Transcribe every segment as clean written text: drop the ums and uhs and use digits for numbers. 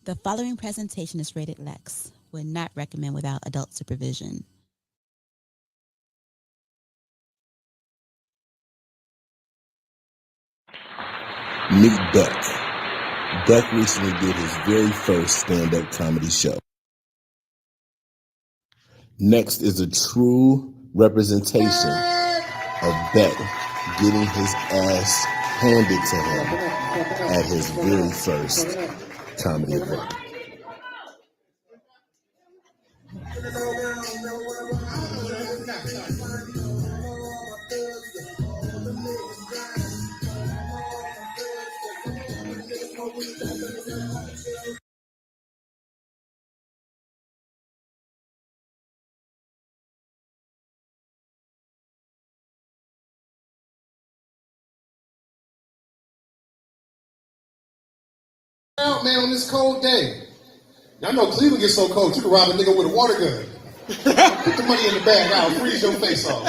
The following presentation is rated Lexx. Would not recommend without adult supervision. Meet Buck. Buck recently did his very first stand-up comedy show. Next is a true representation of Beck getting his ass handed to him at his very first comedy event. Out, man, on this cold day. Now, I know Cleveland gets so cold, you can rob a nigga with a water gun. Put the money in the bag, I'll freeze your face off.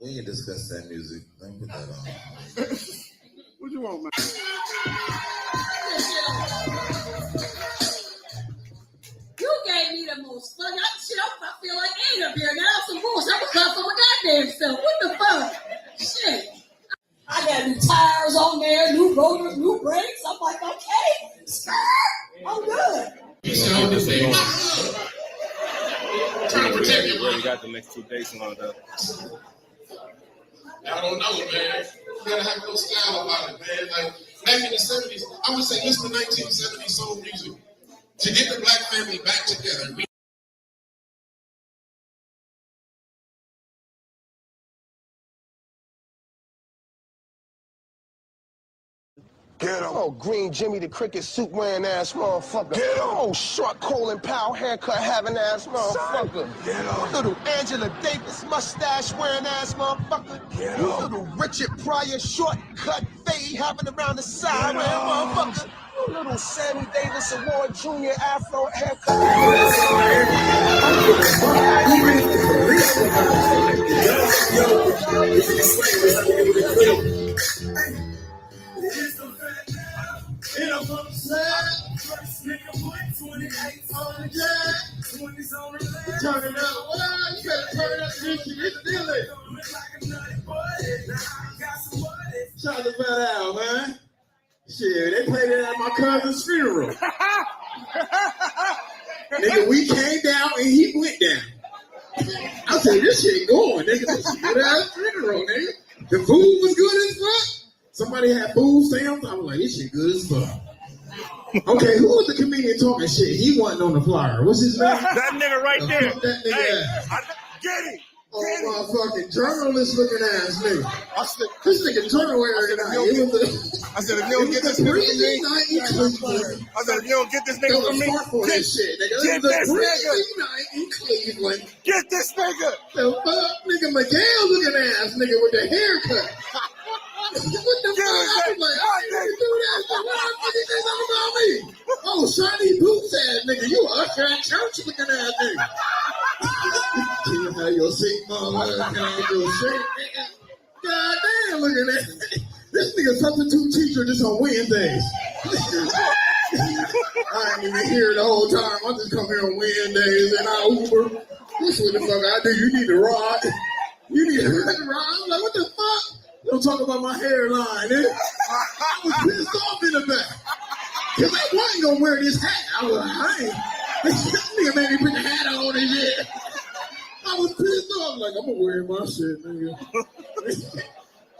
We ain't discuss that music. Don't put that on. What you want, man? You gave me the most fun. I feel like ain't up here. Now some bullshit. I was cut for my goddamn self. What the fuck? Shit. I got new tires on there, new rotors, new brakes. I'm like, okay, I'm good. Trying to protect you, man. We got the next 2 dates and all that. I don't know, man. You gotta have no style about it, man. Like, back in the 70s, I would say listen to 1970s soul music. To get the black family back together. Get him. Oh, green Jimmy the Cricket suit wearing ass motherfucker. Get him. Oh, short Colin Powell haircut having ass motherfucker. Get him. Little Angela Davis mustache wearing ass motherfucker. Get him. Little Richard Pryor shortcut fade having around the side wearing motherfucker. Little Sammy Davis Award Jr. Afro haircut. And I'm from the side. First nigga put 28 on the jack. 20s on the left. Turn it up. Well, you better turn it up, bitch. You get the deal it. Shout the fat out, man. Shit, they played it at my cousin's funeral. Nigga, we came down and he went down. I said, this shit going, nigga. This shit good ass funeral, nigga. The food was good as fuck. Somebody had food stamps. I was like, this shit good as fuck. Okay, who was the comedian talking shit? He wasn't on the flyer. What's his name? That nigga right there. That nigga Hey, ass. get him. Oh, motherfucking journalist looking ass nigga. I said, This nigga journal wearing night. It was the if you don't get this nigga from me, night in Cleveland. I said, if you don't get this There nigga was from a me, spark for this shit, nigga. get It was a this nigga. breezy night in Cleveland. Get this nigga. The fuck, nigga, Miguel looking ass nigga with the haircut. What the fuck? I was like, I didn't do that. What the fuck you think that about me? Oh, shiny boots ass nigga. You usher at church looking ass nigga. Can you have your seat, motherfucker? Can I have your seat, nigga? God damn, look at that. This nigga substitute teacher just on Wednesdays. I ain't even here the whole time. I just come here on Wednesdays and I Uber. This what the fuck I do. You need to ride. You need to ride. I'm like, what the fuck? Don't talk about my hairline, nigga. I was pissed off in the back. Cause I wasn't gonna wear this hat. I was like, I ain't. This nigga made me put the hat on and shit. I was pissed off. Like, I'm gonna wear my shit, nigga.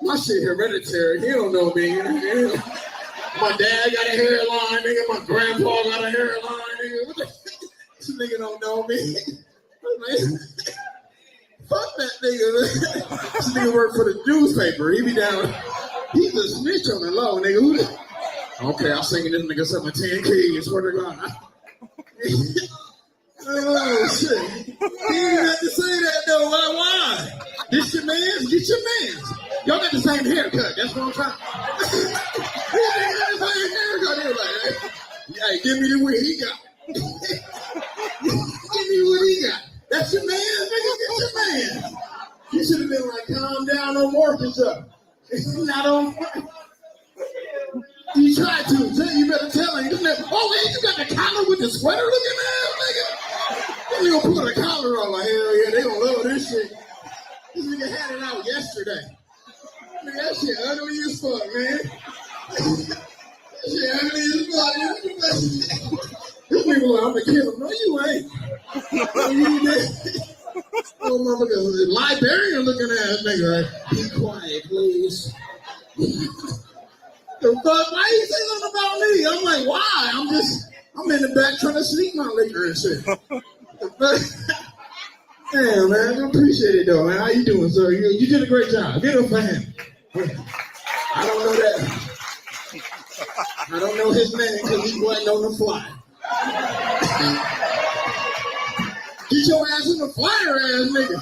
My shit hereditary. He don't know me. My dad got a hairline, nigga. My grandpa got a hairline, nigga. What the this nigga don't know me. Fuck that nigga. This nigga work for the newspaper. He be down. He's a snitch on the low, nigga. Who the? Okay, I'm singing this nigga something 10 keys. Swear to God. Oh shit. He didn't have to say that though. Why? This your man's? Get your man's. Y'all got the same haircut. That's what I'm trying. He got the same haircut. He was like, hey, give me the way he got. That's your man, nigga. Get your man. You should have been like, calm down, no mortgage up. It's not on. You tried to. You better tell him. Oh, man, you got the collar with the sweater looking ass, nigga. They gonna put a collar on. Like, hell yeah, they gonna love this shit. This nigga had it out yesterday. Man, that shit ugly as fuck, man. That shit ugly as fuck. This nigga like, I'm gonna kill him. No, you ain't. No, you ain't. Oh, motherfucker, librarian looking ass nigga. Right? Be quiet, please. The fuck? Why you say something about me? I'm like, why? I'm in the back trying to sneak my liquor and shit. Damn, man, I appreciate it though, man. How you doing, sir? You did a great job. Get up for him. I don't know that. I don't know his name because he wasn't on the fly. Get your ass in the flyer, ass nigga.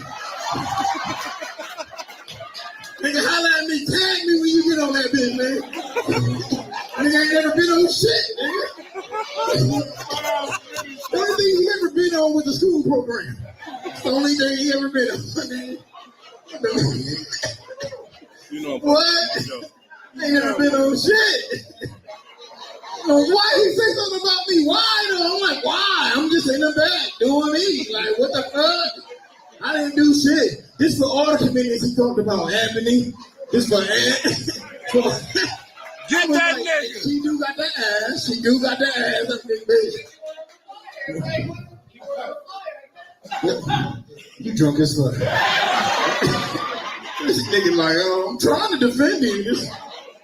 Nigga, holla at me, tag me when you get on that bitch, man. Nigga ain't never been on shit, nigga. The only thing he ever been on was the school program. It's the only thing he ever been on. You know what? Ain't never been on shit. Why he say something about me? Why though? I'm like, why? I'm just in the back doing me. Like, what the fuck? I didn't do shit. This for all the comedians he talked about. Ebony. This for Get that nigga. She do got that ass. She do got that ass. That big bitch. You drunk as fuck. This nigga like, oh, I'm trying to defend him.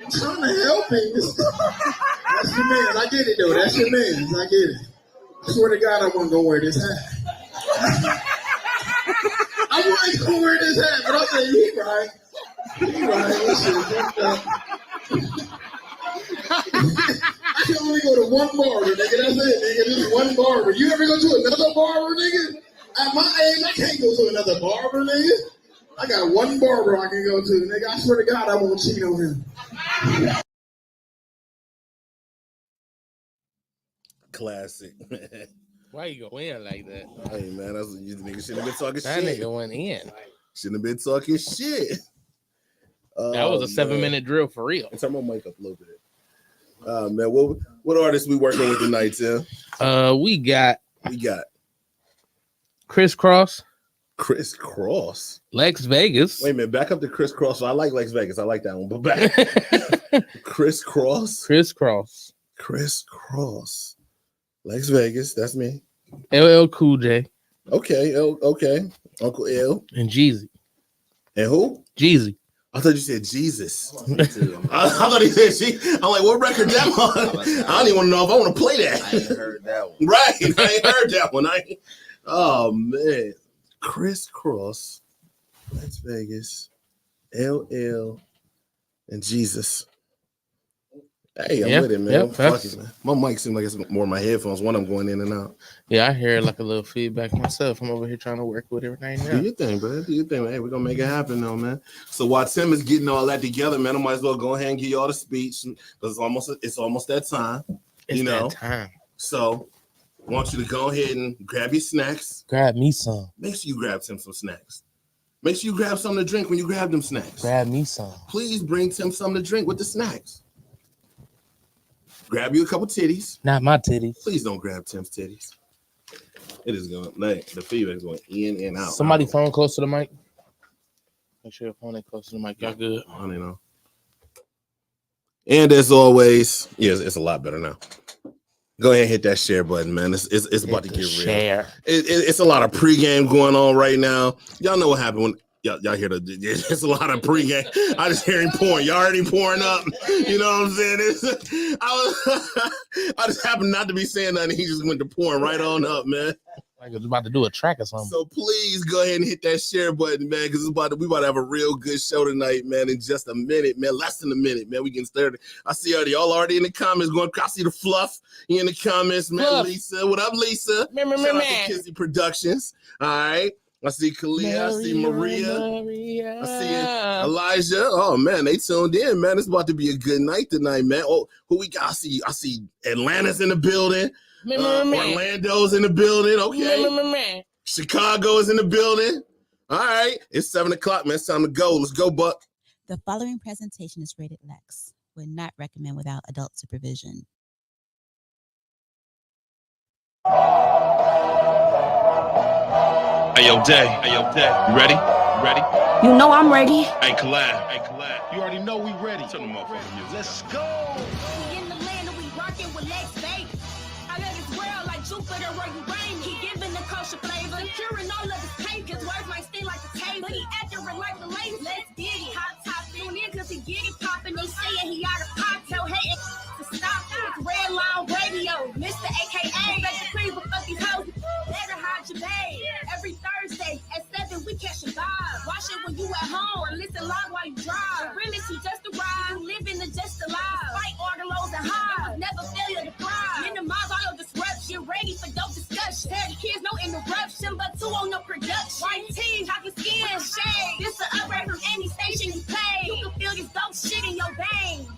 I'm trying to help him. That's your man. I get it though. That's your man. I get it. I swear to God, I wasn't gonna wear this hat. I wasn't gonna wear this hat, but I said, he right. He right. This shit fucked up. I can only go to one barber, nigga. That's it, nigga. Just one barber. You ever go to another barber, nigga? At my age, I can't go to another barber, nigga. I got one barber I can go to, nigga. I swear to God, I won't cheat on him. Classic. Why you go in like that? Hey man, that's what you nigga shouldn't have been talking That shit. nigga went in. Shouldn't have been talking shit. That was a 7-minute drill for real. Turn my mic up a little bit. Man, what artists we working with tonight, Tim? We got Crisscross, Lexx Vegas. Wait a minute, back up to Crisscross. I like Lexx Vegas. I like that one, but back Crisscross, Lexx Vegas. That's me. LL Cool J. Okay, Uncle L and Jeezy. And who? Jeezy. I thought you said Jesus. I thought he said she. I'm like, what record that on? I don't even want to know if I want to play that. I ain't heard that one. Right, I ain't heard that one. Oh man, Crisscross, Las Vegas, LL, and Jesus. Hey, I'm with it, man. Fuck it, man. My mic seems like it's more my headphones. One I'm going in and out. Yeah, I hear like a little feedback myself. I'm over here trying to work with everything now. Do your thing, bro. Do your thing, man. Hey, we're gonna make it happen, though, man. So while Tim is getting all that together, man, I might as well go ahead and give y'all the speech because it's almost that time. It's you know, that time. So I want you to go ahead and grab your snacks. Grab me some. Make sure you grab Tim some snacks. Make sure you grab something to drink when you grab them snacks. Grab me some. Please bring Tim something to drink with the snacks. Grab you a couple titties. Not my titties. Please don't grab Tim's titties. It is going, like, the feedback is going in and out. Somebody phone close to the mic. Make sure your phone ain't close to the mic. Y'all good? I don't know. And as always, yes, it's a lot better now. Go ahead and hit that share button, man. It's about to get real. Share. It's a lot of pregame going on right now. Y'all know what happened when y'all hear it's a lot of pregame. I just hear him pouring. Y'all already pouring up. You know what I'm saying? I just happened not to be saying nothing. He just went to pouring right on up, man. Like it was about to do a track or something. So please go ahead and hit that share button, man, because we about to have a real good show tonight, man. In just a minute, man, less than a minute, man. We can start. I see y'all already in the comments going. I see the fluff in the comments, man. Fluff. Lisa, what up, Lisa? Shout out to Kizzy Productions. All right. I see Kalia, I see Maria, I see Elijah. Oh man, they tuned in, man. It's about to be a good night tonight, man. Oh, who we got? I see Atlanta's in the building. Orlando's in the building. Okay. Chicago is in the building. All right, it's 7 o'clock, man. It's time to go. Let's go, Buck. The following presentation is rated Lexx. Would not recommend without adult supervision. Hey, yo, Day. Hey, yo, Day. You ready? You ready? You know I'm ready. Hey, Collab. Hey, Collab. You already know we ready. Turn them off. Let's go. We in the land and we rockin' with Lexx, baby. I live this world like Jupiter where you reign. He giving the kosher flavor, securing all of his pain. His words might sting like a tape, but he accurate like the lace. Let's get it. Hot top in here cause he get it poppin'. They sayin' he out of pot, tell hatin' to stop it. It's Red Line Radio, Mr. AKA. Let the queen but fuck these hoes. Better hide your babe. Every Thursday at 7 we catch a vibe. Watch it when you at home or listen live while you drive. Really, she just arrived. Living the just alive. Fight all the lows and highs. Never failure to thrive. Minimize all your disruption. Ready for dope discussion. Tell the kids no interruption, but 2 on no production. White tee, chocolate skin, shade. This an upgrade from any station you play. You can feel this dope shit in your veins.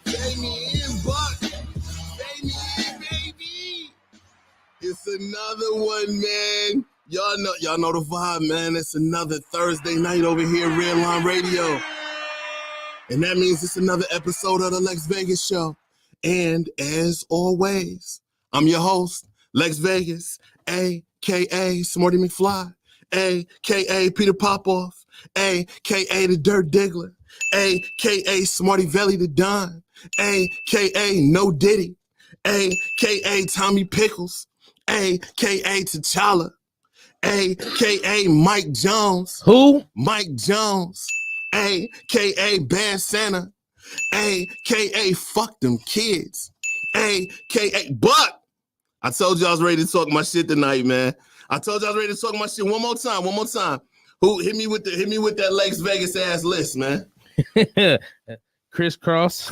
Stay me in, Buck. Stay me in, baby. It's another one, man. Y'all know the vibe, man. It's another Thursday night over here, Red Line Radio. And that means it's another episode of the Lexx Vegas Show. And as always, I'm your host, Lexx Vegas, a.k.a. Smarty McFly, a.k.a. Peter Popoff, a.k.a. the Dirt Diggler, a.k.a. Smarty Velly the Don, a.k.a. No Diddy, a.k.a. Tommy Pickles, a.k.a. T'Challa, a.k.a. Mike Jones. Who? Mike Jones, a.k.a. Bad Santa, a.k.a. Fuck Them Kids, a.k.a. Buck. I told you I was ready to talk my shit tonight, man. I told you I was ready to talk my shit. One more time. Who hit me with that Lexx Vegas ass list, man? Crisscross.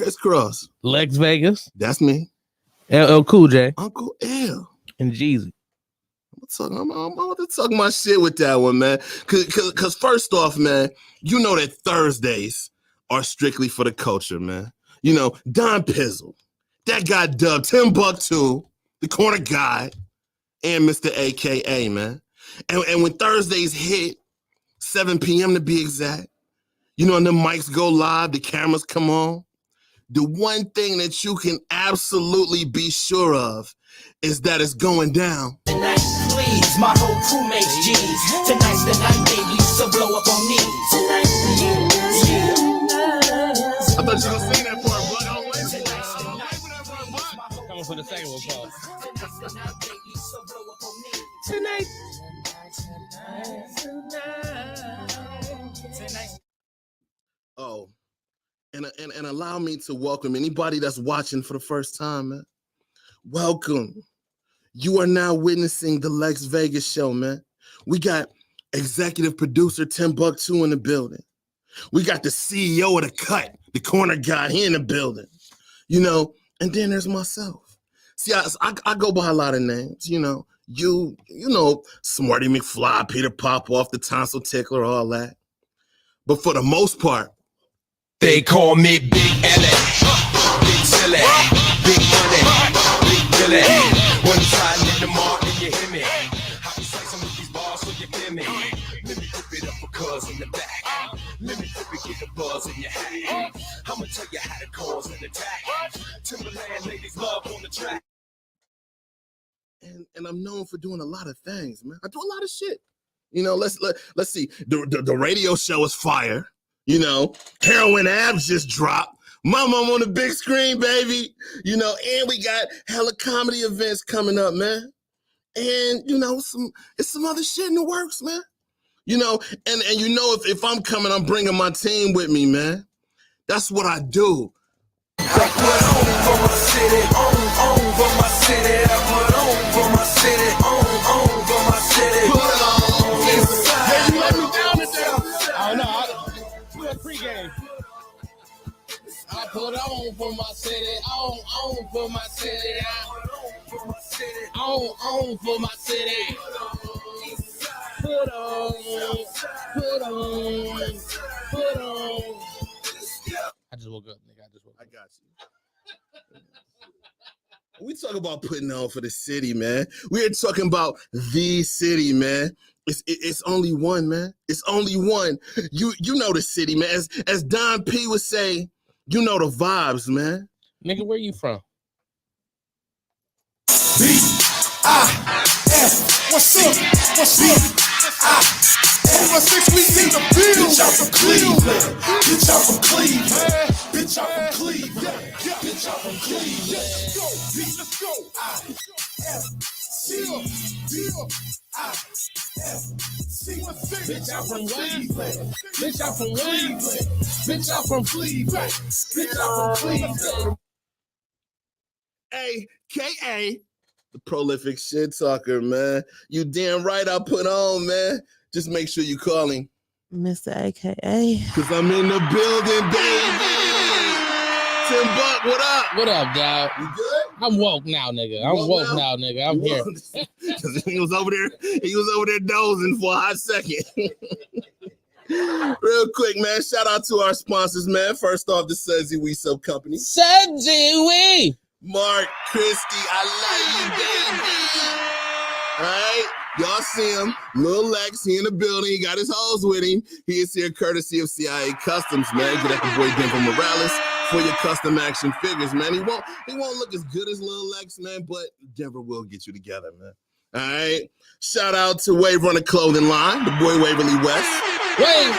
Lexx Vegas. That's me. LL Cool J. Uncle L. And Jeezy. I'm about to talk my shit with that one, man. Cause first off, man, you know that Thursdays are strictly for the culture, man. You know, Don Pizzle, that guy dubbed Timbuktu, the corner guy, and Mr. AKA, man. And when Thursdays hit, 7 p.m. to be exact, you know, and the mics go live, the cameras come on. The one thing that you can absolutely be sure of is that it's going down. Tonight, please, my whole crew makes G's. Tonight's the night, baby, so blow up on me. Tonight, I thought you were gonna sing that part, but I don't wait for Coming for the second one, Paul. Tonight. Oh, and allow me to welcome anybody that's watching for the first time, man. Welcome. You are now witnessing the Lexx Vegas Show, man. We got executive producer Timbuktu in the building. We got the CEO of the cut, the corner guy, he in the building. You know, and then there's myself. See, I go by a lot of names, you know. You know, Smarty McFly, Peter Popoff, the tonsil tickler, all that. But for the most part, they call me Big L.A., Big Silly, Big Money, Big Billy. One time in the market, you hear me. I be slicing with these bars so you feel me. Let me whip it up for cuz in the back. Let me flip it, get the buzz in your hat. I'ma tell you how to cause an attack. Timberland ladies love on the track. And I'm known for doing a lot of things, man. I do a lot of shit. You know, let's see. The radio show is fire. You know, Heroin Abs just dropped. Mama on the big screen, baby. You know, and we got hella comedy events coming up, man. And you know, it's some other shit in the works, man. You know, and you know, if I'm coming, I'm bringing my team with me, man. That's what I do. I put on for my city, on for my city. I put on for my city, on for my city. Put on. Hey, you let me down today. I don't know. We're pregame. I put on for my city, on for my city. On for my city. Put on. I just woke up, nigga. I got you. We talk about putting on for the city, man. We're talking about the city, man. It's only one, man. It's only one. You know the city, man. As Don P would say, you know the vibes, man. Nigga, where you from? B-I-F. What's up? Over 6 weeks in the field. Bitch, I'm from Cleveland. Bitch, I'm from Cleveland. Bitch, I'm from Cleveland. Bitch, I'm from Cleveland. Let's go. Bitch, I'm from Cleveland. Bitch, I'm from Cleveland. Bitch, I'm from Cleveland. Bitch, I'm from Cleveland. AKA the prolific shit talker, man. You damn right I put on, man. Just make sure you calling. Mr. AKA. Cause I'm in the building, baby. Tim Buck, what up? What up, dog? You good? I'm woke now, nigga. I'm woke now, nigga. I'm here. Cause he was over there dozing for a hot second. Real quick, man. Shout out to our sponsors, man. First off, the Sudsy We Soap Company. Sudsy We. Mark, Christy, I love you, baby. All right. Y'all see him, Lil Lexx, he in the building. He got his hoes with him. He is here courtesy of CIA Customs, man. Get at the boy Denver Morales for your custom action figures, man. He won't look as good as Lil Lexx, man, but Denver will get you together, man. All right. Shout out to Wave Runner Clothing Line, the boy Waverly West. Wave.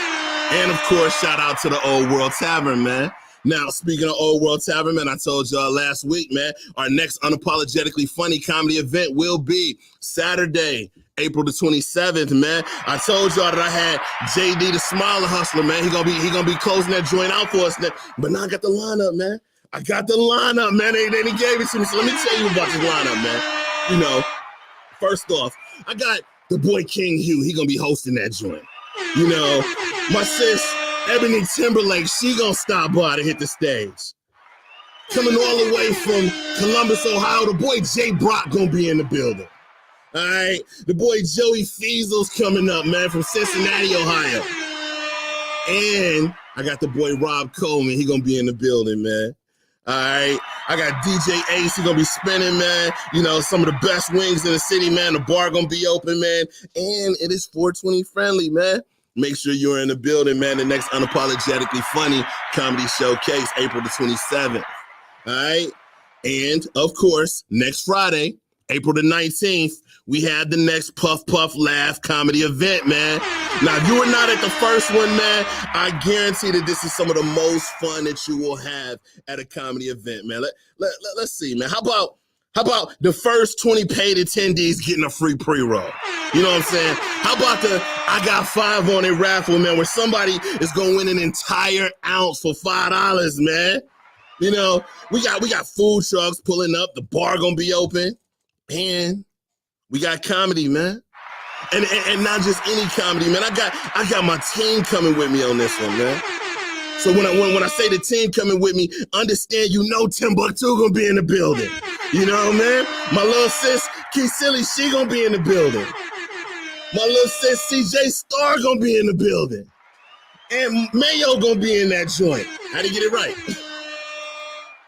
And of course, shout out to the Old World Tavern, man. Now, speaking of Old World Tavern, man, I told y'all last week, man, our next Unapologetically Funny comedy event will be Saturday, April the 27th, man. I told y'all that I had JD the Smiler Hustler, man. He gonna be closing that joint out for us, but now I got the lineup, man. They gave it to me. So let me tell you about this lineup, man. You know, first off, I got the boy King Hugh. He gonna be hosting that joint. You know, my sis Ebony Timberlake, she gonna stop by to hit the stage. Coming all the way from Columbus, Ohio, the boy Jay Brock gonna be in the building. All right, the boy Joey Feasel's coming up, man, from Cincinnati, Ohio. And I got the boy Rob Coleman, he gonna be in the building, man. All right, I got DJ Ace, he gonna be spinning, man. You know, some of the best wings in the city, man. The bar gonna be open, man. And it is 420 friendly, man. Make sure you're in the building, man. The next Unapologetically Funny Comedy Showcase, April the 27th. All right. And of course, next Friday, April the 19th, we had the next Puff Puff Laugh comedy event, man. Now, if you were not at the first one, man, I guarantee that this is some of the most fun that you will have at a comedy event, man. Let's see, man. How about the first 20 paid attendees getting a free pre-roll? You know what I'm saying? How about the I got 5 on it raffle, man, where somebody is going to win an entire ounce for $5, man? You know, we got food trucks pulling up. The bar going to be open. And we got comedy, man. And not just any comedy, man. I got my team coming with me on this one, man. So when I say the team coming with me, understand Timbuktu gonna be in the building. You know, man? My little sis, Key Silly, she gonna be in the building. My little sis, CJ Star gonna be in the building. And Mayo gonna be in that joint. How to get it right?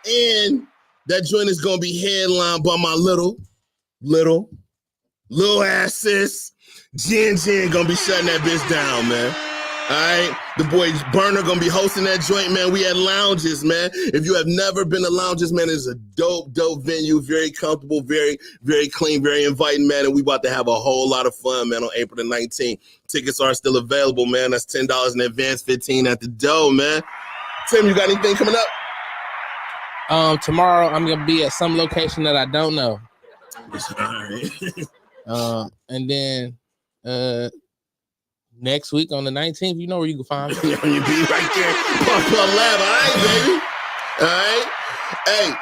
And that joint is gonna be headlined by my little ass sis. Jen gonna be shutting that bitch down, man. All right, the boy Burner gonna be hosting that joint, man. We at Lounges, man. If you have never been to Lounges, man, it's a dope venue, very comfortable, very, very clean, very inviting, man. And we about to have a whole lot of fun, man, on April the 19th. Tickets are still available, man. That's $10 in advance, $15 at the door, man. Tim, you got anything coming up? Tomorrow I'm gonna be at some location that I don't know. All right. And then Next week on the 19th, you know where you can find me. You be right there. Pump Lab, all right, baby. All right. Hey,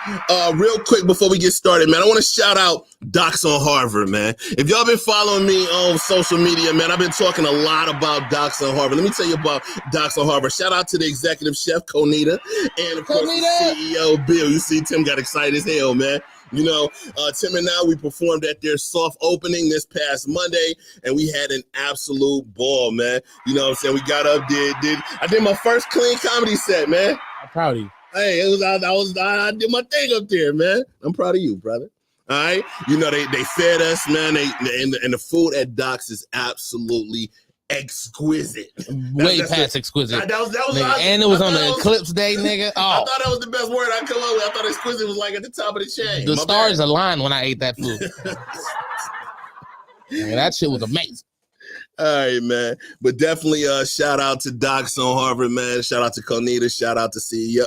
real quick before we get started, man, I want to shout out Docs on Harvard, man. If y'all been following me on social media, man, I've been talking a lot about Docs on Harvard. Let me tell you about Docs on Harvard. Shout out to the executive chef, Konita, and of course the CEO, Bill. You see, Tim got excited as hell, man. You know, Tim and I, we performed at their soft opening this past Monday, and we had an absolute ball, man. You know what I'm saying? We got up, I did my first clean comedy set, man. I'm proud of you. Hey, I did my thing up there, man. I'm proud of you, brother. All right, you know they fed us, man. And the food at Doc's is absolutely exquisite. Way past exquisite. That was and it was on the eclipse day, nigga. Oh, I thought that was the best word I come up with. I thought exquisite was like at the top of the chain. The stars aligned when I ate that food. Man, that shit was amazing. All right, man. But definitely shout out to Docs on Harvard, man. Shout out to Konita. Shout out to CEO,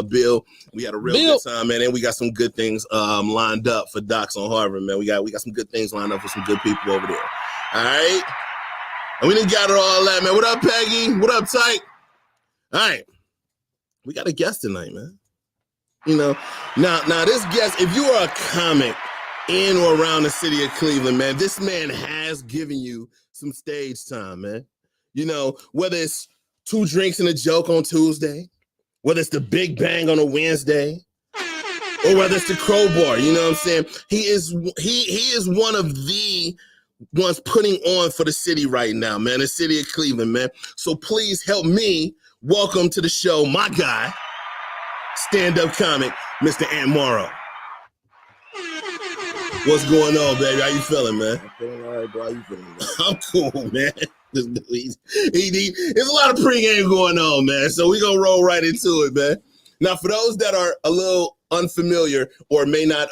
Bill. We had a real good time, man. And we got some good things lined up for Docs on Harvard, man. We got some good things lined up for some good people over there. All right. And we done got it all that, man. What up, Peggy? What up, Tyke? All right. We got a guest tonight, man. You know, now this guest, if you are a comic in or around the city of Cleveland, man, this man has given you some stage time, man. You know, whether it's 2 drinks and a joke on Tuesday, whether it's the Big Bang on a Wednesday, or whether it's the Crowbar, you know what I'm saying? He is one of the ones putting on for the city right now, man, the city of Cleveland, man. So please help me welcome to the show my guy, stand-up comic, Mr. Morrow. What's going on, baby? How you feeling, man? I'm feeling all right, bro. How you feeling, man? I'm cool, man. There's a lot of pregame going on, man. So we're going to roll right into it, man. Now, for those that are a little unfamiliar or may not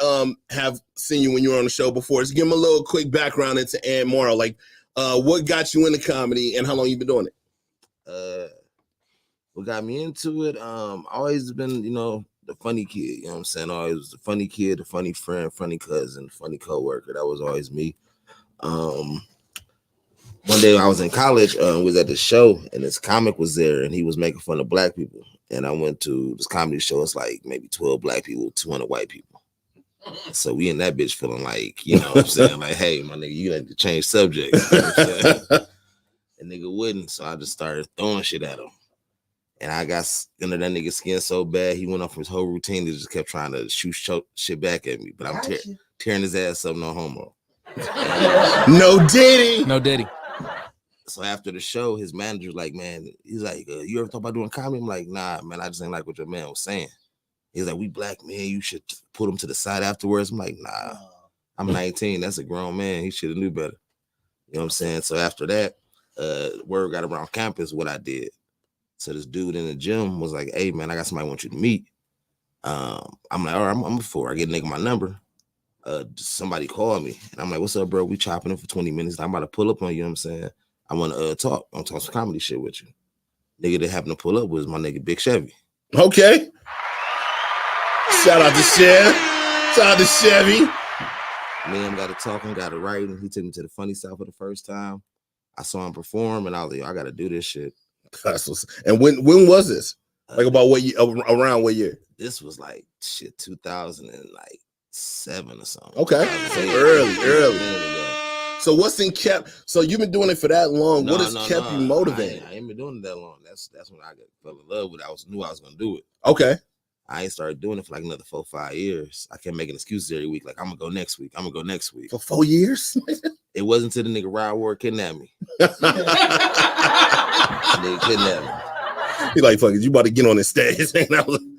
have seen you when you were on the show before, just give them a little quick background into Morrow. Like, what got you into comedy and how long you been doing it? What got me into it? Always been, you know, the funny kid, you know what I'm saying? Always was the funny kid, the funny friend, funny cousin, funny coworker. That was always me. One day I was in college, was at the show, and this comic was there, and he was making fun of black people. And I went to this comedy show. It's like maybe 12 black people, 200 white people. So we in that bitch feeling like, you know what I'm saying? Like, hey, my nigga, you got to change subjects. You know what I'm saying? And nigga wouldn't, so I just started throwing shit at him. And I got under that nigga's skin so bad, he went off his whole routine. He just kept trying to shoot shit back at me. But I'm tearing his ass up, no homo. No Diddy. No Diddy. So after the show, his manager was like, man, he's like, you ever thought about doing comedy? I'm like, nah, man, I just ain't like what your man was saying. He's like, we black men, you should put him to the side afterwards. I'm like, nah, I'm 19. That's a grown man. He should have knew better. You know what I'm saying? So after that, word got around campus what I did. So this dude in the gym was like, hey, man, I got somebody I want you to meet. I'm like, all right, I'm before I get a nigga my number. Somebody called me. And I'm like, what's up, bro? We chopping it for 20 minutes. I'm about to pull up on you, you know what I'm saying? I want to talk. I want to talk some comedy shit with you. Nigga that happened to pull up was my nigga Big Chevy. Okay. Shout out to Chev. Shout out to Chevy. Me and him got to talking, got to writing. He took me to the funny side for the first time. I saw him perform, and I was like, I got to do this shit. And when was this? Like about what year? Around what year? This was like shit 2007 or something. Okay, early. So what's kept? So you've been doing it for that long. What has kept you motivated? I ain't been doing it that long. That's when I fell in love with it. Knew I was gonna do it. Okay. I ain't started doing it for like another 4-5 years. I kept making excuses every week. Like, I'm gonna go next week. For 4 years? It wasn't until the nigga Rod Ward kidnapped me. Nigga kidnapped me. He like, fuck it, you about to get on the stage.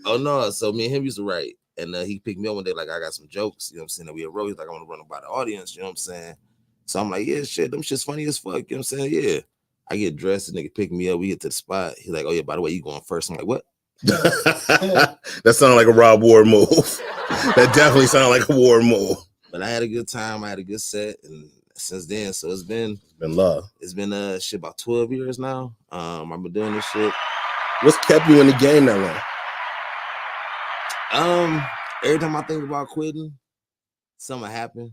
Oh no. So me and him used to write. And he picked me up one day, like, I got some jokes, you know what I'm saying, that we wrote. He's like, I want to run them by the audience, you know what I'm saying? So I'm like, yeah, shit, them shit's funny as fuck, you know what I'm saying? Yeah. I get dressed, the nigga pick me up, we get to the spot. He's like, oh yeah, by the way, you going first. I'm like, what? That sounded like a Rob Ward move. That definitely sounded like a Ward move. But I had a good time. I had a good set, and since then, so it's been love. It's been shit about 12 years now. I've been doing this shit. What's kept you in the game that long? Every time I think about quitting, something happen.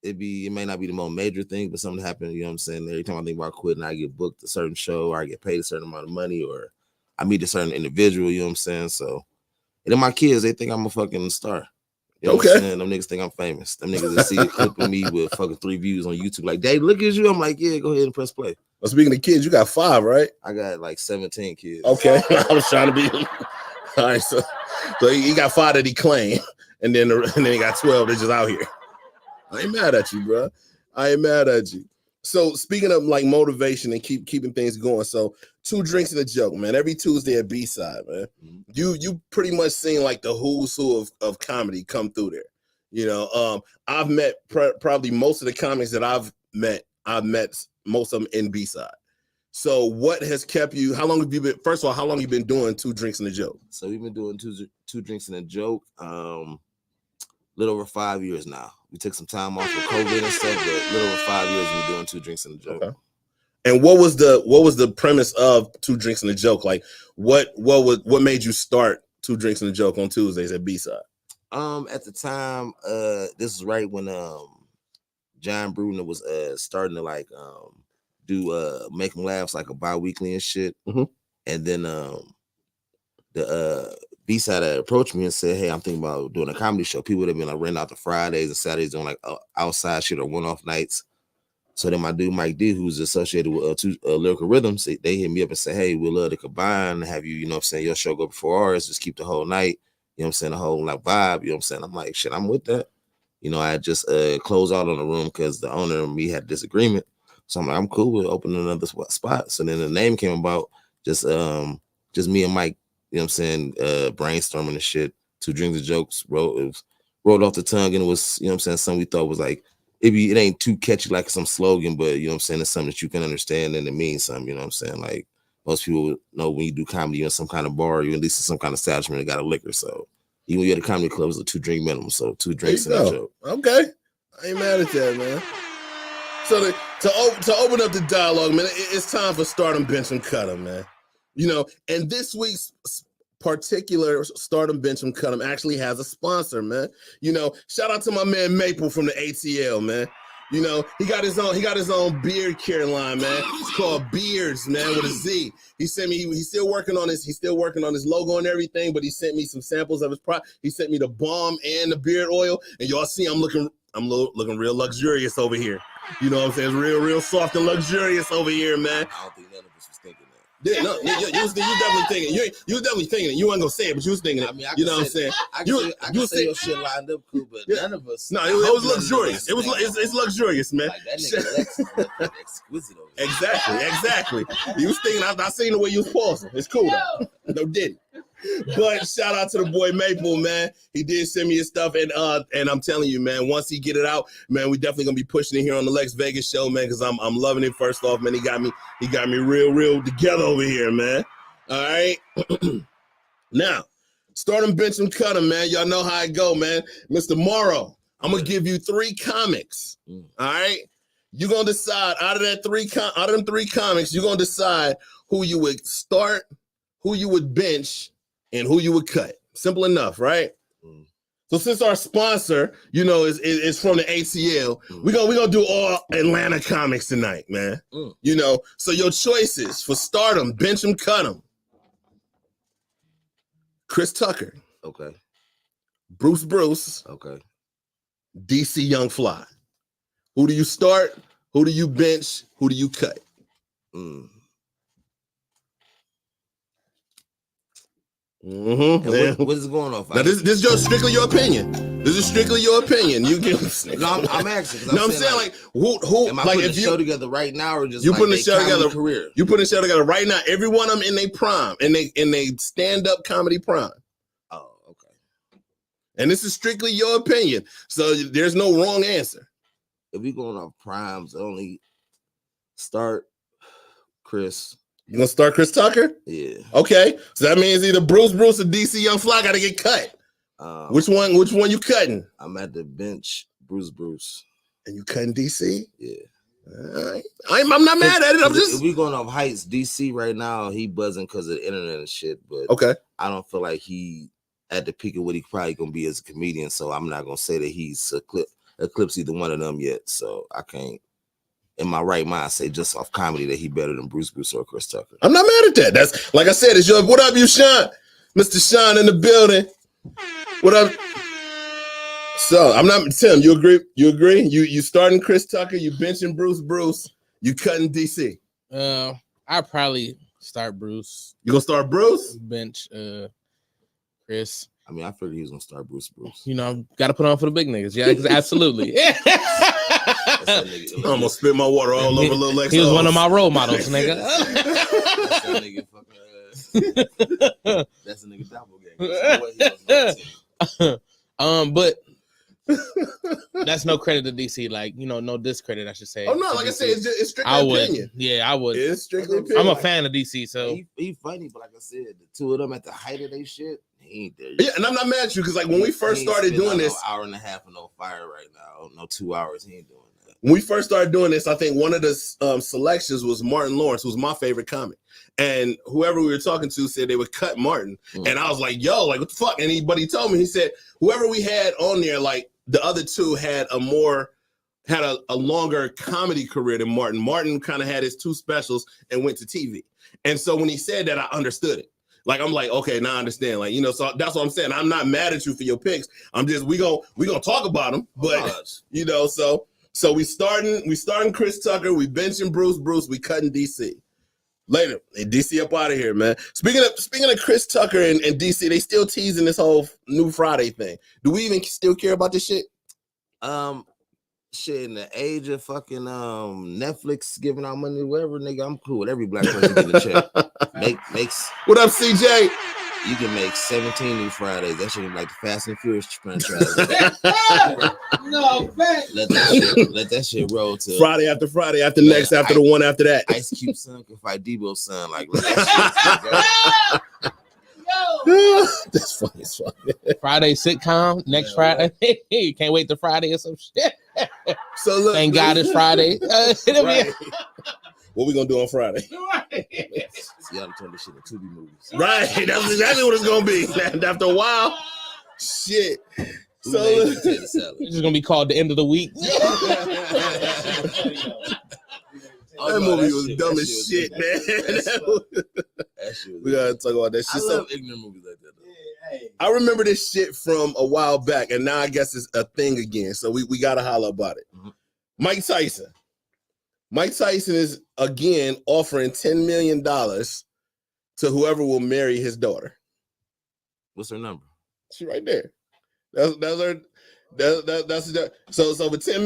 it may not be the most major thing, but something happened, you know what I'm saying? Every time I think about quitting, I get booked a certain show, or I get paid a certain amount of money, or I meet a certain individual, you know what I'm saying? So, and then my kids, they think I'm a fucking star. You know what I'm saying? Them niggas think I'm famous. Them niggas that see a clip of me with fucking 3 views on YouTube, like, Dave, look at you. I'm like, yeah, go ahead and press play. Well, speaking of kids, you got 5, right? I got like 17 kids. Okay. I was trying to be all right. So he got 5 that he claimed, and then he got 12 that's just out here. I ain't mad at you, bro. I ain't mad at you. So speaking of like motivation and keeping things going, so 2 Drinks and a Joke, man. Every Tuesday at B-Side, man. You pretty much seen like the who's who of comedy come through there. You know, I've met probably most of the comics that I've met most of them in B-Side. So what has kept you? How long have you been? First of all, how long have you been doing 2 Drinks and a Joke? So we've been doing two Drinks and a Joke, little over 5 years now. We took some time off for COVID and stuff, but a little over 5 years we've been doing 2 Drinks and a Joke. Okay. And what was the premise of 2 Drinks and a Joke? Like what made you start 2 Drinks and a Joke on Tuesdays at B-Side? At the time, this was right when John Bruner was starting to like do Make 'em Laughs like a bi-weekly and shit. And then the B-Side approached me and said, hey, I'm thinking about doing a comedy show. People would have been like renting out the Fridays and Saturdays doing like outside shit or one-off nights. So then my dude Mike D, who's associated with Lyrical Rhythms, they hit me up and say, hey, we'd love to combine and have you, you know what I'm saying, your show go before ours, just keep the whole night, you know what I'm saying, the whole like vibe, you know what I'm saying. I'm like, shit, I'm with that. You know, I just closed out on the room because the owner and me had a disagreement. So I'm like, I'm cool with opening another spot. So then the name came about, just me and Mike, you know what I'm saying, brainstorming and shit. 2 Drinks and Jokes rolled off the tongue, and it was, you know what I'm saying, something we thought was like, it ain't too catchy like some slogan, but you know what I'm saying, it's something that you can understand and it means something, you know what I'm saying? Like most people know when you do comedy, you're in some kind of bar, you're at least in some kind of establishment that got a liquor. So even when you're at a comedy club, it's a 2 drink minimum. So 2 drinks and a joke. Okay. I ain't mad at that, man. So to open up the dialogue, man, it's time for Stardom, Bench 'em, Cut 'em, man. You know, and this week's particular Stardom, Bench 'em, Cut 'em actually has a sponsor, man. You know, shout out to my man Maple from the ATL, man. You know, he got his own beard care line, man. It's called Beards, man, with a Z. He sent me, he's still working on his logo and everything, but he sent me some samples of his product. He sent me the balm and the beard oil, and y'all see I'm looking real luxurious over here. You know what I'm saying? It's real soft and luxurious over here, man. I don't think none of us was thinking that. Yeah, no, you was definitely thinking. You was definitely thinking it. You weren't gonna say it, but you was thinking it. I mean, you know what I'm saying? I can say your shit lined up cool, but none of us. No, it was luxurious. It's luxurious, man. Like that nigga Lexx is exquisite over here. Exactly. You was thinking. I seen the way you was pausing. It's cool though. No didn't. But shout out to the boy Maple, man. He did send me his stuff, and I'm telling you, man, once he get it out, man, we definitely gonna be pushing it here on the Lexx Vegas show, man, because I'm loving it. First off, man, he got me real together over here, man. All right. Now, Stardom, Bench 'em, Cut 'em, man. Y'all know how I go, man. Mr. Morrow, I'm gonna give you 3 comics. All right. You're gonna decide out of them 3 comics, you're gonna decide who you would start, who you would bench, and who you would cut. Simple enough, right? So since our sponsor, you know, is from the ATL, we're gonna do all Atlanta comics tonight, man. You know, so your choices for Stardom, Bench 'em, Cut 'em. Chris Tucker. Okay. Bruce. Okay. DC Young Fly. Who do you start? Who do you bench? Who do you cut? What is going on? Now this is just strictly your opinion. This is strictly your opinion. You can. No, I'm asking. No, I'm saying like who? Am I like putting if the show together right now, or just you like putting the show together? Career? You putting the show together right now. Every one of them in their prime, in they stand up comedy prime. Oh, okay. And this is strictly your opinion, so there's no wrong answer. If we going off primes, only start Chris. You gonna start Chris Tucker? Yeah. Okay, so that means either Bruce or DC Young Fly got to get cut. Which one you cutting? I'm at the bench, Bruce. And you cutting DC? Yeah. I'm not mad at it. I'm just. If we going off heights, DC right now he buzzing because of the internet and shit. But okay, I don't feel like he at the peak of what he probably gonna be as a comedian. So I'm not gonna say that he's a clip. eclipse either one of them yet. So I can't, in my right mind, say just off comedy that he better than Bruce or Chris Tucker. I'm not mad at that. That's like I said, it's your what up, you Sean? Mr. Sean in the building. What up? So I'm not Tim, you agree? You starting Chris Tucker, you benching Bruce, you cutting DC. I probably start Bruce. You gonna start Bruce? Bench Chris. I mean, I figured he was gonna start Bruce. You know, got to put on for the big niggas. Yeah, absolutely. I'm gonna spit my water all over little Lexx. He was one of my role models, nigga. That's a nigga doppelganger. But that's no credit to DC. Like, you know, no discredit, I should say. Oh no, like DC. I said, it's strictly opinion. Yeah, I would. It's strictly opinion. I'm a fan of DC, so he funny, but like I said, the two of them at the height of their shit, he ain't there. Yeah, and I'm not mad at you because like when we first started doing this, no hour and a half of no fire right now, no 2 hours. He ain't doing that. When we first started doing this, I think one of the selections was Martin Lawrence, who was my favorite comic. And whoever we were talking to said they would cut Martin. And I was like, yo, like, what the fuck? And he told me, he said, whoever we had on there, like, the other two had a longer comedy career than Martin. Martin kind of had his 2 specials and went to TV. And so when he said that, I understood it. Like, I'm like, okay, now I understand. Like, you know, so that's what I'm saying. I'm not mad at you for your picks. I'm just, we gonna talk about them. But, you know, so we starting Chris Tucker, we benching Bruce, we cutting DC. Later, DC up out of here, man. Speaking of Chris Tucker and DC, they still teasing this whole new Friday thing. Do we even still care about this shit? Shit, in the age of fucking Netflix giving out money to whoever, nigga, I'm cool with every black person getting a check. Makes what up, CJ? You can make 17 new Fridays. That shit is like the Fast and Furious franchise. No, man. Let that shit roll to Friday after Friday after next after the one after that. Ice Cube son can fight Debo's son. Like, let that shit go. That's funny as fuck. Friday sitcom next Friday. You can't wait till Friday or some shit. So look, thank God it's Friday. Right. What we gonna do on Friday? See, I'm turn this shit into 2D movies. Right, that's exactly what it's gonna be. After a while, shit. So it's just gonna be called The End of the Week. That movie was dumb as shit, man. We gotta talk about that shit. I love ignorant movies like that. I remember this shit from a while back, and now I guess it's a thing again. So we gotta holler about it. Mm-hmm. Mike Tyson is again offering $10 million to whoever will marry his daughter. What's her number? She right there. That's her. That's so for $10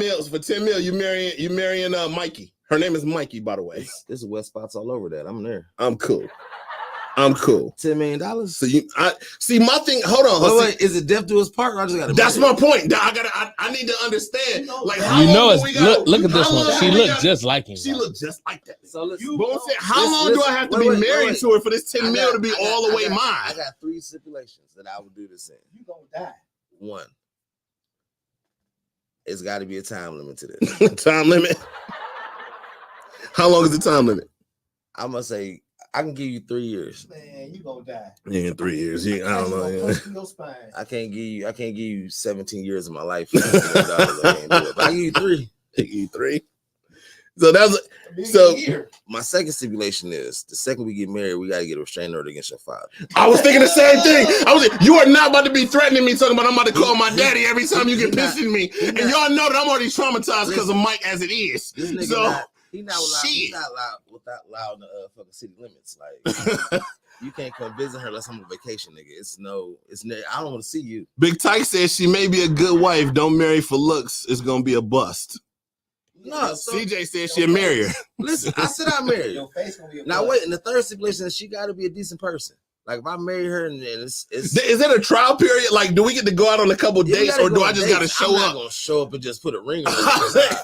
million, you marrying Mikey. Her name is Mikey, by the way. There's West spots all over that. I'm there. I'm cool. $10 million. So I see my thing. Hold on. Wait, is it death to his partner? I just gotta. That's my point. I need to understand. Like, how long look at this one. She looked just like him. She looked just like that. So let's. How long do I have to be married to her for this $10 million to be all the way mine? I got 3 stipulations that I would do this in. You gonna die. 1. It's got to be a time limit to this. Time limit. How long is the time limit? I'm gonna say I can give you 3 years. Man, you gonna die. In 3 years, I don't know. I can't give you 17 years of my life. I can't do it. But I give you 3. I give you 3. So my second stipulation is the second we get married, we gotta get a restraining order against your father. I was thinking the same thing. You are not about to be threatening me, talking about I'm about to call my daddy every time you get pissed at me. And y'all know that I'm already traumatized because of Mike as it is. So He's not allowed in the fucking city limits. Like you can't come visit her unless I'm on vacation, nigga. I don't want to see you. Big Tyke says she may be a good wife. Don't marry for looks. It's gonna be a bust. No, CJ said she'll marry her. Listen, I said I marry her. Now wait, and the third stipulation is she got to be a decent person. Like if I marry her and it's is it a trial period? Like, do we get to go out on a couple dates, or do I just got to show up? I'm not gonna show up and just put a ring on her.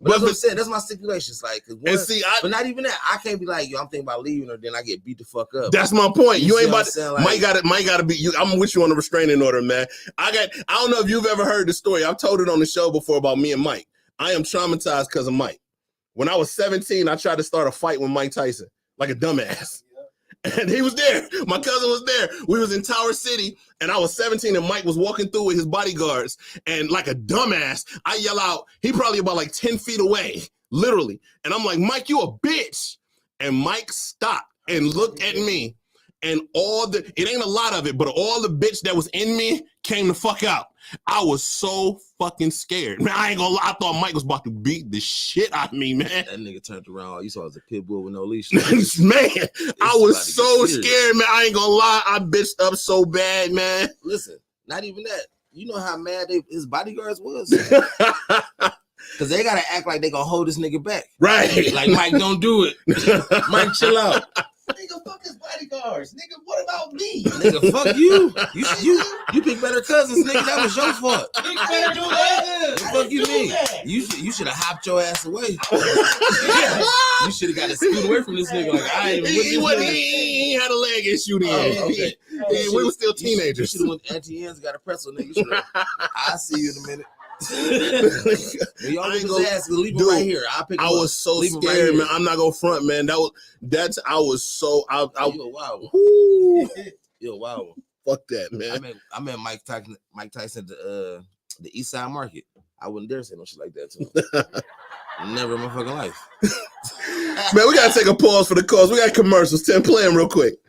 But that's what I'm saying. That's my stipulations. Like, but not even that. I can't be like, yo, I'm thinking about leaving her, then I get beat the fuck up. That's my point. You ain't about to. Mike got to be. I'm with you on the restraining order, man. I don't know if you've ever heard the story. I've told it on the show before about me and Mike. I am traumatized because of Mike. When I was 17, I tried to start a fight with Mike Tyson, like a dumbass. And he was there. My cousin was there. We was in Tower City, and I was 17, and Mike was walking through with his bodyguards. And like a dumbass, I yell out, he probably about like 10 feet away, literally. And I'm like, Mike, you a bitch. And Mike stopped and looked at me. And it ain't a lot of it, but all the bitch that was in me came the fuck out. I was so fucking scared. Man, I ain't gonna lie. I thought Mike was about to beat the shit out of me, man. That nigga turned around. All you saw was a pit bull with no leash. Man, I was so scared, man. I ain't gonna lie. I bitched up so bad, man. Listen, not even that. You know how mad his bodyguards was? Because they gotta act like they gonna hold this nigga back. Right. Like, Mike, don't do it. Mike, chill out. Nigga, fuck his bodyguards. Nigga, what about me? Nigga, fuck you. You pick better cousins, nigga. That was your fault. Nigga, better do that. What the fuck you mean? You should have hopped your ass away. You should have got to scoot away from this nigga. Like, I ain't He had a leg issue then. Okay. We were still teenagers. You should have went Auntie Ann's got a pretzel, nigga. I'll see you in a minute. Y'all I ain't gonna ask, leave him right here. I'll pick him I was so leave scared, right man. I'm not gonna front, man. I was so you a wild one. You a wild one. Fuck that, man. I met Mike Tyson at the East Side Market. I wouldn't dare say no shit like that to him. Never in my fucking life. Man, we gotta take a pause for the cause. We got commercials. Tim, play them real quick.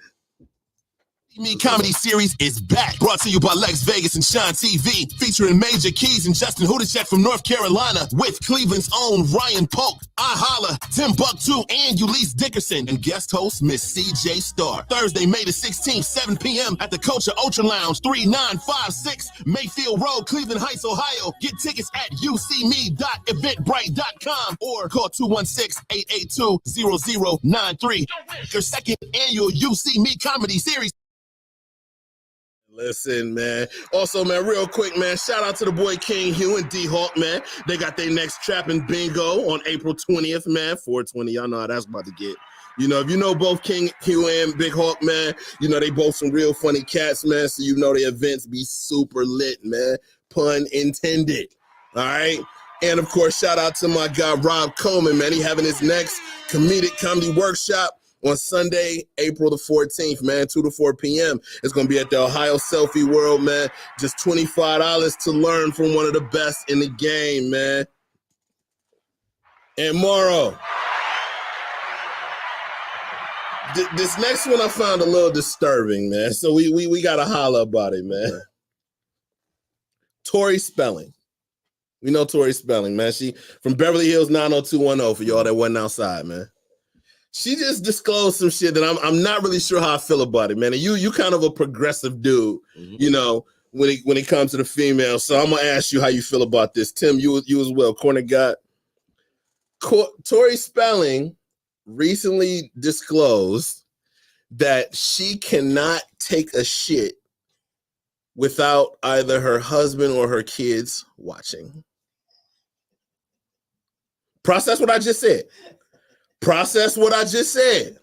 Me Comedy Series is back, brought to you by Lexx Vegas and Shine TV, featuring Major Keys and Justin Hudacek from North Carolina, with Cleveland's own Ryan Polk, I Holla, Timbuktu, and Ulysses Dickerson, and guest host Miss CJ Starr. Thursday, May the 16th, 7 p.m. at the Culture Ultra Lounge, 3956 Mayfield Road, Cleveland Heights, Ohio. Get tickets at ucme.eventbrite.com or call 216-882-0093. Your second annual UC Me Comedy Series. Listen, man. Also, man, real quick, man, shout out to the boy King Hugh and D-Hawk, man. They got their next trapping bingo on April 20th, man. 420. Y'all know how that's about to get. You know, if you know both King Hugh and Big Hawk, man, you know they both some real funny cats, man. So you know the events be super lit, man. Pun intended. All right. And of course, shout out to my guy Rob Coleman, man. He having his next comedic comedy workshop on Sunday, April the 14th, man, 2 to 4 p.m. It's going to be at the Ohio Selfie World, man. Just $25 to learn from one of the best in the game, man. And Morrow. This next one I found a little disturbing, man. So we got to holler about it, man. Tori Spelling. We know Tori Spelling, man. She from Beverly Hills 90210 for y'all that wasn't outside, man. She just disclosed some shit that I'm not really sure how I feel about it, man. And you kind of a progressive dude, you know, when it comes to the female. So I'm gonna ask you how you feel about this, Tim. You as well, corner guy. Tori Spelling recently disclosed that she cannot take a shit without either her husband or her kids watching. Process what I just said. Process what I just said.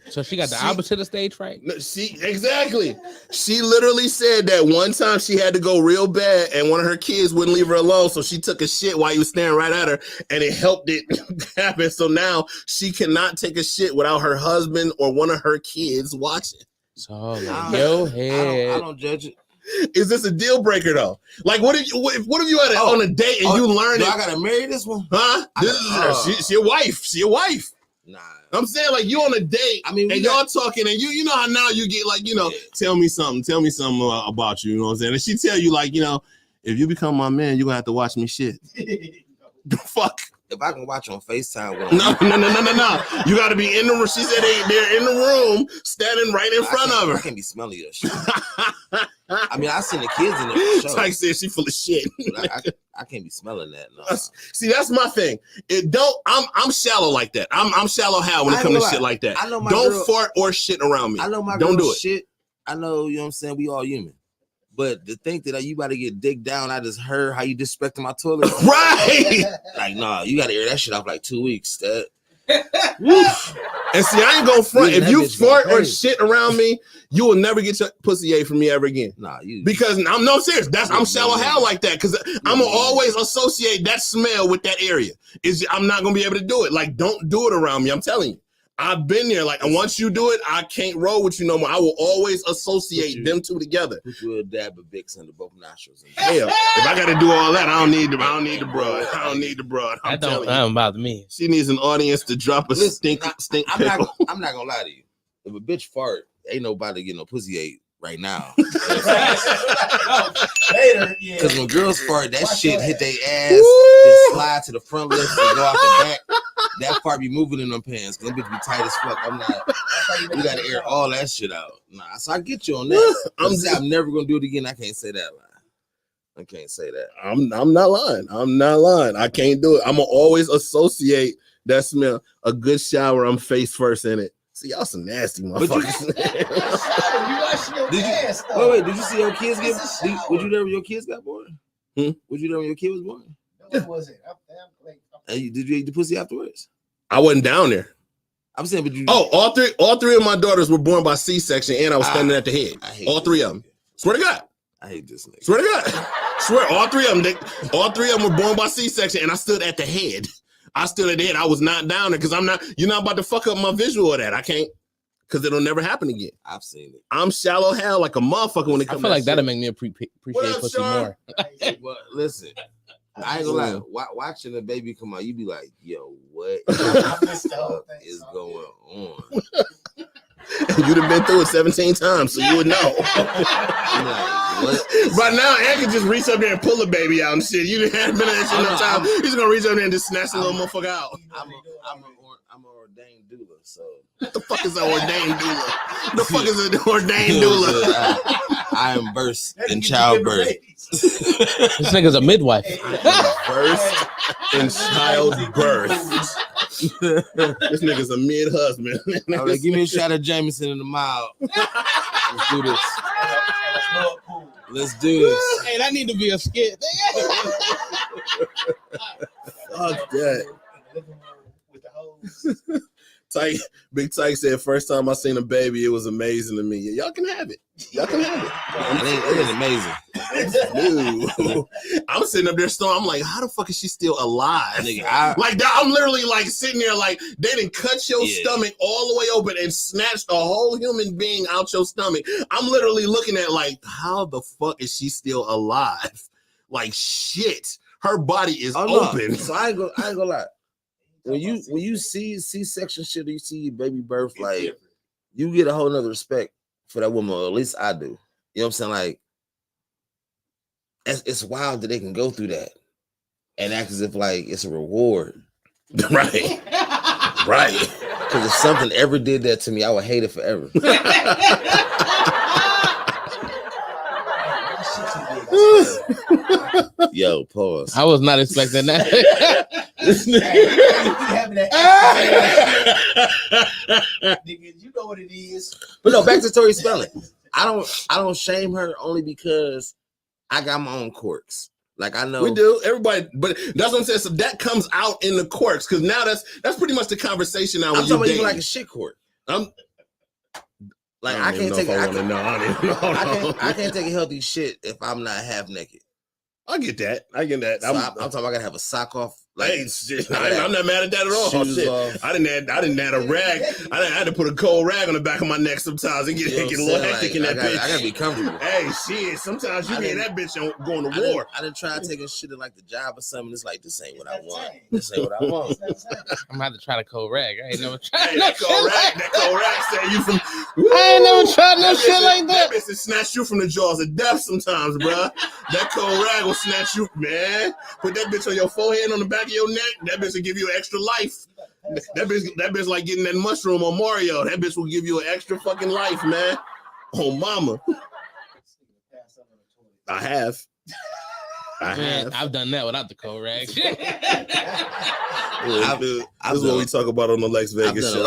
So she got the opposite of stage fright? Exactly. She literally said that one time she had to go real bad and one of her kids wouldn't leave her alone. So she took a shit while he was staring right at her and it helped it happen. So now she cannot take a shit without her husband or one of her kids watching. So yo head. I don't judge it. Is this a deal breaker though? Like, what if you had on a date and you learn it? I gotta marry this one, huh? She's your wife. She your wife. Nah, I'm saying like you on a date. I mean, and y'all talking, and you know how now you get like tell me something about you. You know what I'm saying? And she tell you like if you become my man, you're gonna have to watch me shit. Fuck. If I can watch on FaceTime with No. You got to be in the room. She said they're in the room, standing right in front of her. I can't be smelling your shit. I mean, I seen the kids in there. For sure. Tyke said she full of shit. I can't be smelling that. No. See, that's my thing. I'm shallow like that. I'm shallow how when it comes to shit like that. I know my don't girl, fart or shit around me. I know my don't girl do it. Shit. I know, you know what I'm saying? We all human. But to think that you about to get digged down, I just heard how you disrespecting my toilet. Right. Like, nah, you got to air that shit off like 2 weeks. And see, I ain't gonna front. Yeah, If that you bitch go fart or crazy. shit around me, you will never get your pussy ate from me ever again. Nah, you Because I'm no serious. I'm shallow hell like that. Because I'm gonna always associate that smell with that area. I'm not gonna be able to do it. Like, don't do it around me. I'm telling you. I've been there. Like, and once you do it, I can't roll with you no more. I will always associate them two together. Put you a dab of Vicks under both nostrils. Hell, if I gotta do all that, I don't need the broad. I don't need the broad. I'm telling you. That don't bother me. She needs an audience to drop a stink pickle. I'm not gonna lie to you. If a bitch fart, ain't nobody get no pussy ate right now. Later, yeah. Because when girls fart, that shit hit their ass, then slide to the front lips and go out the back. That part be moving in them pants. Cause them bitch be tight as fuck. I'm not. We gotta air all that shit out. Nah, so I get you on that. I'm never gonna do it again. I can't say that lie. I can't say that. I'm not lying. I'm not lying. I can't do it. I'm gonna always associate that smell. A good shower, I'm face first in it. See, y'all some nasty motherfuckers. Wait, did you see your kids get? Would you there when your kids got born? Would you there when your kid was born? What was it? Did you eat the pussy afterwards? I wasn't down there. I'm saying, but you. Oh, all three of my daughters were born by C-section, and I was standing at the head. All three of them. Swear to God. I hate this nigga. Swear to God. Swear, all three of them. All three of them were born by C-section, and I stood at the head. I stood at the head. I was not down there because you're not about to fuck up my visual of that. I can't, because it'll never happen again. I've seen it. I'm shallow hell like a motherfucker when it comes to I feel like that'll shit. make me appreciate pussy Sean? more. Well, listen, I ain't gonna lie. Watching the baby come out, you be like, "Yo, what is going on?" You'd have been through it 17 times, so you would know. By now, Ant can just reach up there and pull a baby out and shit. You didn't have been that shit enough time. He's gonna reach up there and just snatch the little motherfucker out. I'm an ordained doula, so what the fuck is an ordained doula? The fuck is an ordained doula? I am versed in childbirth. This nigga's a midwife. Versed in childbirth. This nigga's a mid-husband. I'm like, give me a shot of Jameson in the mouth. Let's do this. Let's do this. Hey, that need to be a skit. Fuck that. Tyke, Big Tyke said, first time I seen a baby, it was amazing to me. Y'all can have it. Y'all can have it. It ain't amazing. Dude. I'm sitting up there still. I'm like, how the fuck is she still alive? Nigga, like that, I'm literally like sitting there like they didn't cut your stomach all the way open and snatched a whole human being out your stomach. I'm literally looking at like, how the fuck is she still alive? Like shit. Her body is open. No. So I ain't gonna lie. When you see C-section shit, or you see baby birth, like you get a whole nother respect for that woman, or at least I do. You know what I'm saying? Like it's wild that they can go through that and act as if like it's a reward. Right. Right. Because if something ever did that to me, I would hate it forever. Yo, pause. I was not expecting that. Nigga, you know what it is. But no, back to Tori Spelling. I don't shame her only because I got my own quirks. Like I know we do, everybody, but that's what I'm saying. So that comes out in the quirks because now that's pretty much the conversation now. I'm talking about like a shit quirk. I can't take a healthy shit if I'm not half naked. I get that. So I'm talking about I gotta have a sock off. Like, hey, shit, I'm not mad at that at all. Shit. I didn't add a rag. I had to put a cold rag on the back of my neck sometimes and get a little hectic in that bitch. I gotta be comfortable. Hey, shit. Sometimes you get that bitch going to war. I didn't try taking shit at like the job or something. It's like this ain't what I want. This ain't what I want. I'm gonna have to try the cold rag. I ain't never tried that cold rag say you from. I ain't never tried no shit like that. That bitch will snatch you from the jaws of death sometimes, bruh. That cold rag will snatch you, man. Put that bitch on your forehead, on the back of your neck. That bitch will give you extra life. That bitch like getting that mushroom on Morrow. That bitch will give you an extra fucking life, man. Oh, mama. I have. I've done that without the cold rag. This is what we talk about on the Lexx Vegas show.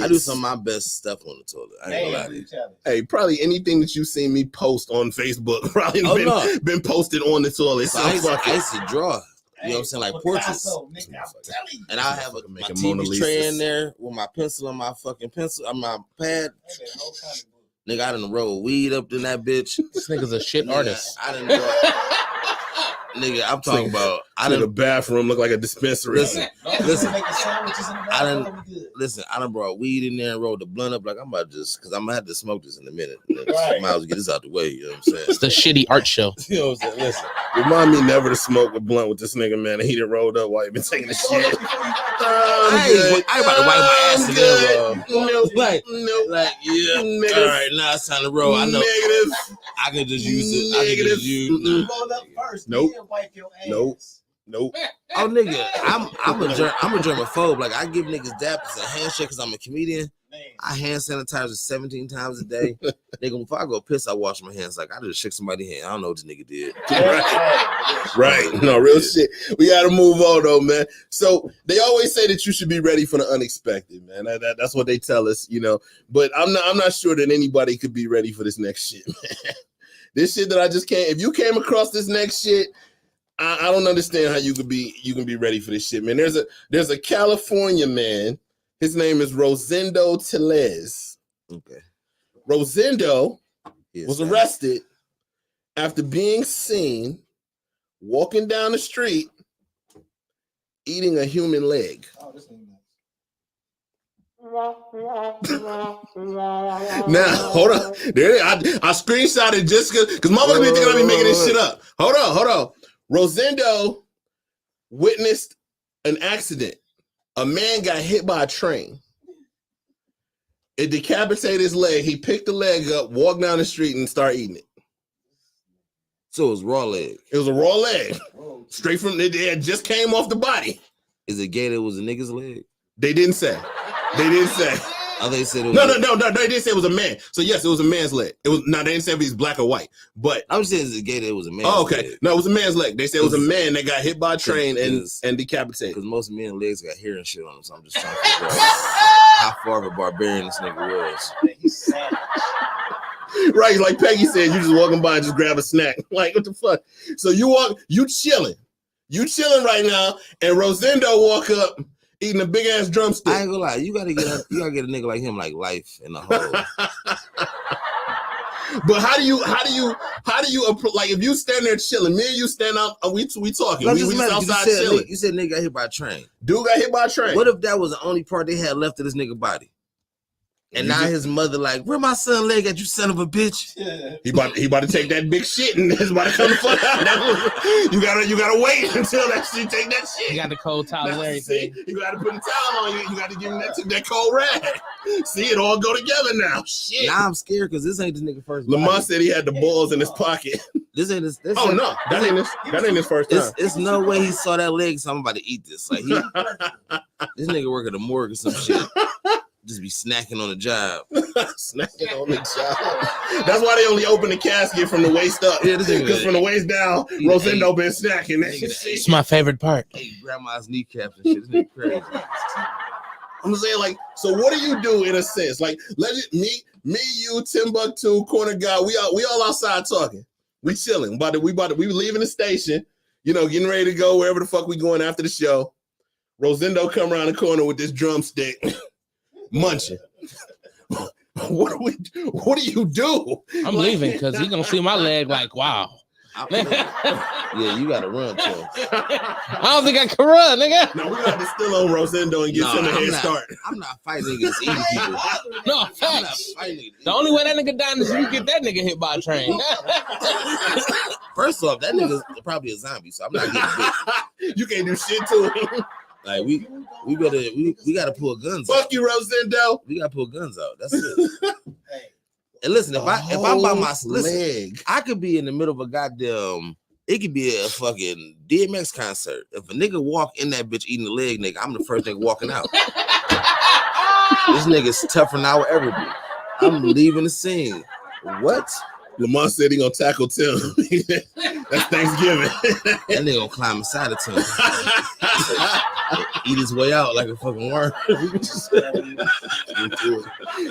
I do some of my best stuff on the toilet. I ain't gonna lie to you. Hey, probably anything that you've seen me post on Facebook probably been posted on the toilet. So I used to draw. You know what I'm saying? Like portraits. And I have my TV tray in there with my pencil and my fucking pencil on my pad. Nigga, I done roll weed up in that bitch. This nigga's a shit artist. I done nigga, I'm talking about. I done the bathroom look like a dispensary. Listen. I done brought weed in there and rolled the blunt up. Like I'm about to just, because I'm gonna have to smoke this in a minute. Might as well get this out the way. You know what I'm saying? It's the shitty art show. You know what I'm saying? Listen, remind me never to smoke a blunt with this nigga, man. And he done rolled up while he been taking the shit. I ain't about to wipe my ass again, bro. Like, yeah. All right, now it's time to roll. I know. Negative. I can just use it. I can just use Nope. Nope. Oh, nigga, I'm a germaphobe. Like I give niggas daps a handshake because I'm a comedian. I hand sanitize 17 times a day. Nigga, if I go piss, I wash my hands. Like I just shook somebody's hand. I don't know what this nigga did. Right. No, real shit. We got to move on though, man. So they always say that you should be ready for the unexpected, man. That's what they tell us, you know. But I'm not sure that anybody could be ready for this next shit, man. This shit that I just can't. If you came across this next shit, I don't understand how you can be ready for this shit, man. There's a California man. His name is Rosendo Tellez. Okay. Rosendo was arrested after being seen walking down the street eating a human leg. Oh, this thing. Now, hold on. There, I screenshotted just because mama be thinking I be making this shit up. Hold on. Rosendo witnessed an accident. A man got hit by a train. It decapitated his leg. He picked the leg up, walked down the street, and started eating it. So it was raw leg. It was a raw leg. Straight from it just came off the body. Is it gay that it was a nigga's leg? They didn't say. Oh, they said it was no. They didn't say it was a man. So yes, it was a man's leg. It was they didn't say if he's black or white. But I'm saying is it gay that it was a man's oh, okay. leg? No, it was a man's leg. They said it was a man that got hit by a train and decapitated. Because most men's legs got hair and shit on them. So I'm just trying to figure out how far of a barbarian this nigga was. He's savage. Right, like Peggy said, you just walking by and just grab a snack. Like, what the fuck? So you chilling right now, and Rosendo walk up eating a big ass drumstick. I ain't gonna lie, you gotta get a nigga like him like life in the hole. But how do you like if you stand there chilling? Me and you stand up, we talking. We just outside chilling. You said nigga got hit by a train. Dude got hit by a train. What if that was the only part they had left of this nigga body? And now his mother like, where my son leg at, you son of a bitch? Yeah. He about to take that big shit and it's about to come the fuck out. You gotta wait until that shit take that shit. You got the cold towel and everything. You gotta put a towel on you. You gotta give him that cold rag. See, it all go together now. Shit. Now I'm scared because this ain't this nigga first. Lamont said he had the balls in his pocket. This ain't his. That ain't his first time. It's no way he saw that leg. So I'm about to eat this. Like this nigga work at a morgue or some shit. Just be snacking on the job. Snacking on the job. That's why they only open the casket from the waist up. Yeah, because from the waist down, Rosendo been snacking. It's my favorite part. Hey, grandma's kneecaps and shit. This nigga crazy. I'm saying, like, so what do you do in a sense? Like, me, you, Timbuktu, Corner Guy, we all outside talking. We chilling. We leaving the station, you know, getting ready to go wherever the fuck we going after the show. Rosendo come around the corner with this drumstick. Munching. What do you do? I'm leaving because he's gonna see my leg like, wow. Yeah, you gotta run, too. I don't think I can run, nigga. No, we got to still on Rosendo and get him a head start. I'm not fighting niggas eating people. No, facts. The only way that nigga down is you get that nigga hit by a train. First off, that nigga's probably a zombie, so I'm not getting bit. You can't do shit to him. Like we gotta pull guns Fuck out. you, Rosendo. We gotta pull guns out. That's it. And listen, if I'm by my leg, I could be in the middle of a goddamn. It could be a fucking DMX concert. If a nigga walk in that bitch eating the leg, nigga, I'm the first nigga walking out. This nigga's tougher than I will ever be. I'm leaving the scene. What? Lamont said he gonna tackle Tim. That's Thanksgiving. That nigga gonna climb inside of Tim. Eat his way out like a fucking worm.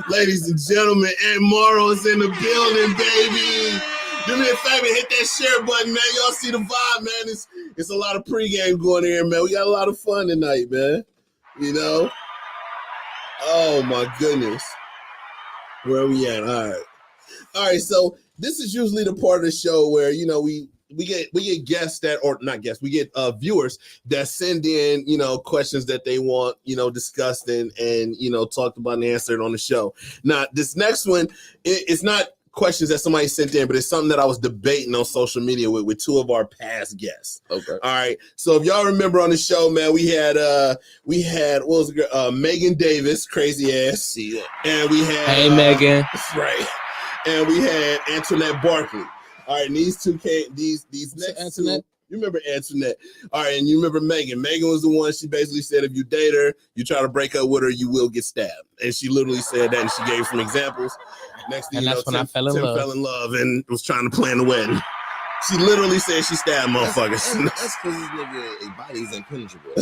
Ladies and gentlemen, Ed Morrow is in the building, baby. Do me a favor, hit that share button, man. Y'all see the vibe, man. It's a lot of pregame going here, man. We got a lot of fun tonight, man. You know? Oh my goodness. Where are we at? All right. So this is usually the part of the show where, you know, we get guests that, or not guests, we get viewers that send in, you know, questions that they want, you know, discussed and you know, talked about and answered on the show. Now, this next one, it's not questions that somebody sent in, but it's something that I was debating on social media with two of our past guests. Okay. All right. So if y'all remember on the show, man, we had what was the girl? Megan Davis, crazy ass. Yeah. And we had Hey Megan. Right. And we had Antoinette Barkley. All right, and these two came, these next Antoinette. You remember Antoinette. All right, and you remember Megan. Megan was the one, she basically said if you date her, you try to break up with her, you will get stabbed. And she literally said that, and she gave some examples. Next thing you know, Tim fell in love and was trying to plan the wedding. She literally said she stabbed motherfuckers. That's because this nigga, his body's impenetrable.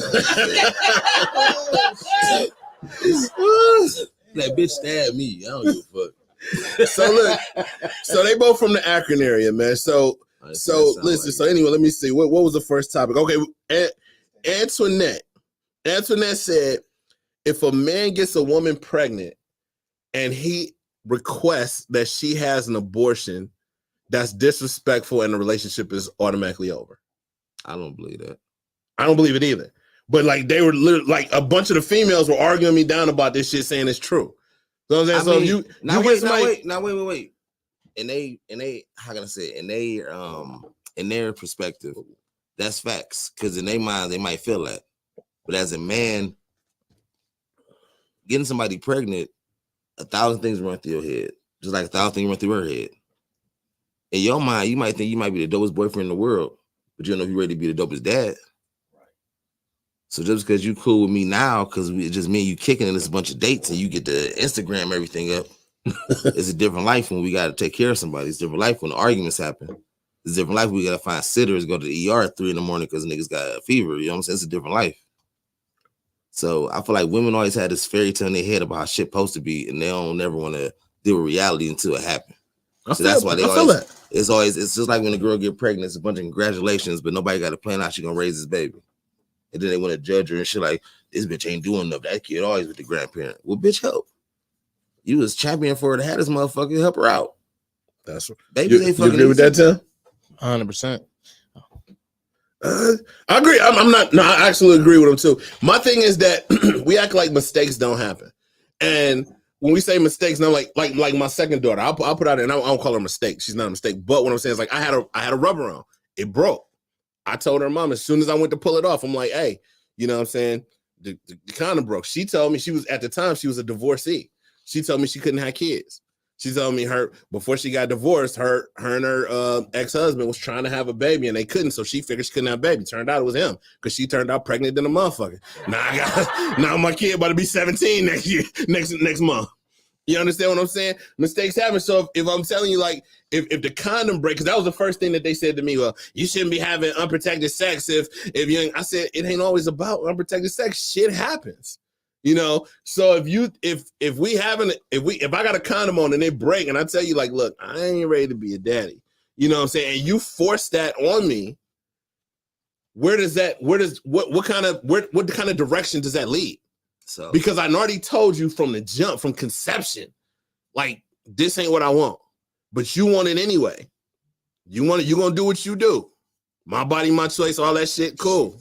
That bitch stabbed me. I don't give a fuck. So look, so they both from the Akron area, man. So listen. Like so anyway, let me see. What was the first topic? Okay, Antoinette. Antoinette said, if a man gets a woman pregnant and he requests that she has an abortion, that's disrespectful and the relationship is automatically over. I don't believe that. I don't believe it either. But like they were like a bunch of the females were arguing me down about this shit, saying it's true. So I'm saying, wait. And they, how can I say it? In their perspective, that's facts. Because in their mind, they might feel that. But as a man, getting somebody pregnant, 1,000 things run through your head. Just like 1,000 things run through her head. In your mind, you might think you might be the dopest boyfriend in the world, but you don't know if you're ready to be the dopest dad. So just because you cool with me now, because it's just me and you kicking in this bunch of dates and you get to Instagram everything up, it's a different life when we got to take care of somebody. It's a different life when the arguments happen. It's a different life when we got to find sitters, go to the ER at 3 a.m. because niggas got a fever. You know what I'm saying? It's a different life. So I feel like women always had this fairy tale in their head about how shit supposed to be, and they don't never want to deal with reality until it happens. So that's why they always, it's just like when a girl get pregnant, it's a bunch of congratulations, but nobody got a plan how she gonna raise this baby. And then they want to judge her and shit like, this bitch ain't doing enough. That kid always with the grandparent. Well, bitch, help. You was champion for her to have this motherfucker, help her out. That's what babies ain't fucking. You agree with that, Tim? 100%. I agree. I actually agree with him too. My thing is that we act like mistakes don't happen. And when we say mistakes, now like my second daughter, I'll put out there, and I don't call her a mistake. She's not a mistake. But what I'm saying is like I had a rubber on. It broke. I told her mom as soon as I went to pull it off, I'm like, hey, you know what I'm saying? The condom broke. She told me she was a divorcee. She told me she couldn't have kids. She told me before she got divorced, her and her ex-husband was trying to have a baby and they couldn't, so she figured she couldn't have a baby. Turned out it was him because she turned out pregnant than a motherfucker. Now my kid about to be 17 next month. You understand what I'm saying? Mistakes happen. So if I'm telling you, like, if the condom break, because that was the first thing that they said to me, well, you shouldn't be having unprotected sex if you ain't. I said it ain't always about unprotected sex. Shit happens. You know, so if I got a condom on and they break and I tell you like, look, I ain't ready to be a daddy, you know what I'm saying? And you force that on me, what kind of direction does that lead? So because I already told you from the jump, from conception, like this ain't what I want, but you want it anyway. You want it, you're gonna do what you do. My body, my choice, all that shit, cool.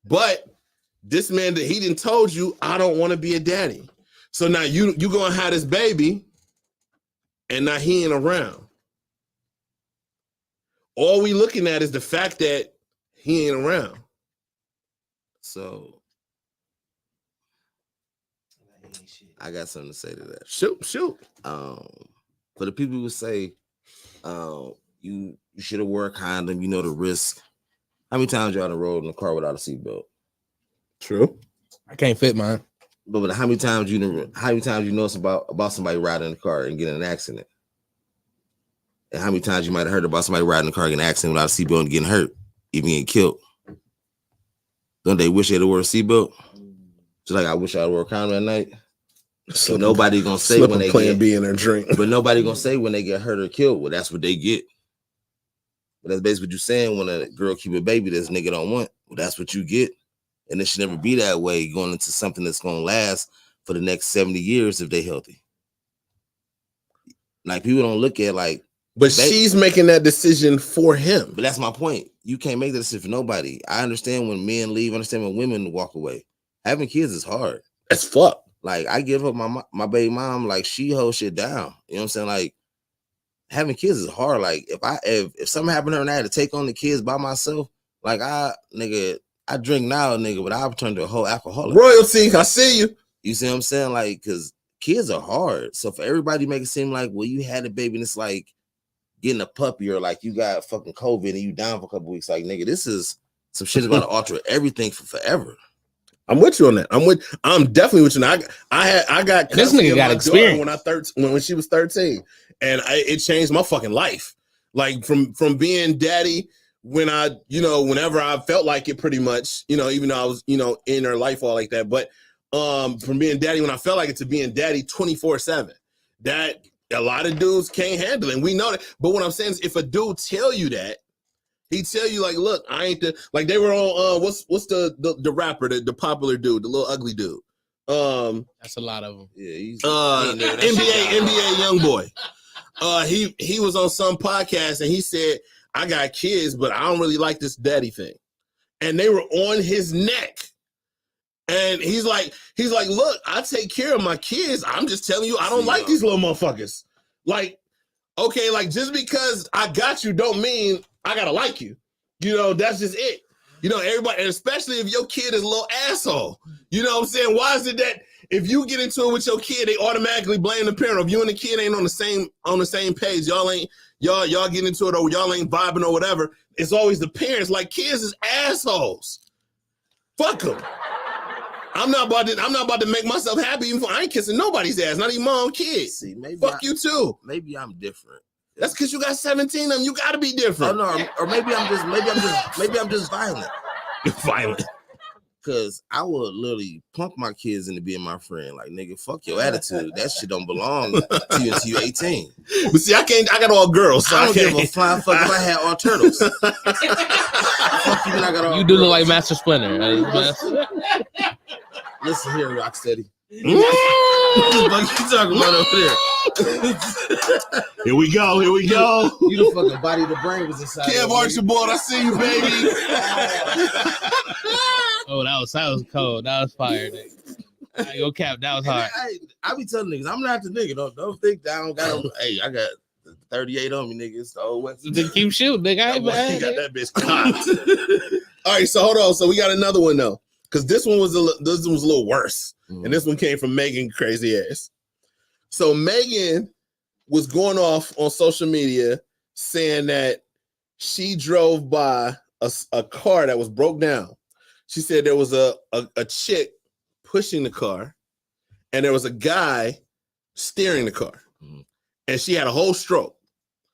But this man that he didn't told you, I don't want to be a daddy. So now you gonna have this baby, and now he ain't around. All we looking at is the fact that he ain't around. So I got something to say to that. Shoot. For the people who say you should have wore a condom, you know the risk. How many times y'all on the road in the car without a seatbelt? True. I can't fit mine. But how many times you know about somebody riding in the car and getting in an accident? And how many times you might have heard about somebody riding in the car getting an accident without a seatbelt and getting hurt, even getting killed? Don't they wish they'd wore a seatbelt? Just like I wish I wore a condom at night. So nobody gonna say when they get B in their drink. But nobody gonna say when they get hurt or killed. Well, that's what they get. But that's basically what you're saying. When a girl keep a baby, this nigga don't want. Well, that's what you get, and it should never be that way. Going into something that's gonna last for the next 70 years if they healthy. Like people don't look at like. But she's making that decision for him. But that's my point. You can't make that decision for nobody. I understand when men leave. I understand when women walk away. Having kids is hard. That's fuck. Like I give up my baby mom. Like she holds shit down. You know what I'm saying? Like having kids is hard. Like if something happened to her and I had to take on the kids by myself, like I drink now, nigga, but I've turned to a whole alcoholic. Royalty, I see you. You see what I'm saying? Like, cause kids are hard. So for everybody make it seem like, well, you had a baby and it's like getting a puppy or like you got fucking COVID and you down for a couple weeks. Like, nigga, this is some shit that's about to alter everything for forever. I'm with you on that. I'm definitely with you. Now, I got this nigga got experience when she was 13, and it changed my fucking life. Like from being daddy when I, whenever I felt like it, pretty much, even though I was, in her life all like that. But from being daddy when I felt like it to being daddy 24/7, that a lot of dudes can't handle it, and we know that. But what I'm saying is, if a dude tell you that, he tell you like, look, I ain't like they were on what's the rapper, the popular dude, the little ugly dude. That's a lot of them. Yeah, he's NBA young boy. He was on some podcast and he said, I got kids, but I don't really like this daddy thing. And they were on his neck. And he's like, look, I take care of my kids. I'm just telling you, I don't like these little motherfuckers. Like, okay, like just because I got you don't mean I gotta like you. That's just it. Everybody, and especially if your kid is a little asshole. You know what I'm saying? Why is it that if you get into it with your kid, they automatically blame the parent? If you and the kid ain't on the same page, y'all get into it or y'all ain't vibing or whatever, it's always the parents. Like kids is assholes. Fuck them. I'm not about to make myself happy. Even I ain't kissing nobody's ass, not even my own kids. See, fuck you too. Maybe I'm different. That's because you got 17 of them. You got to be different. Oh, no, or maybe I'm just violent. You're violent. Cause I would literally punk my kids into being my friend. Like, nigga, fuck your attitude. That shit don't belong to you until you're 18. But see, I got all girls, so I don't give a flying fuck if I had all turtles. You do look like Master Splinter. Listen here, Rocksteady. What you talking about over there? Here we go. You the fucking body of the brain was inside. Kev Archibald, I see you, baby. Oh, that was cold. That was fire, nigga. I ain't gonna cap. That was hard. I be telling niggas, I'm not the nigga. Don't think that I don't got them. Hey, I got 38 on me, niggas. So then keep shooting, nigga. You got that bitch cocked. All right, so hold on. So we got another one though, because this one was a little worse, and this one came from Megan crazy ass. So Megan was going off on social media saying that she drove by a car that was broke down. She said there was a chick pushing the car, and there was a guy steering the car, and she had a whole stroke.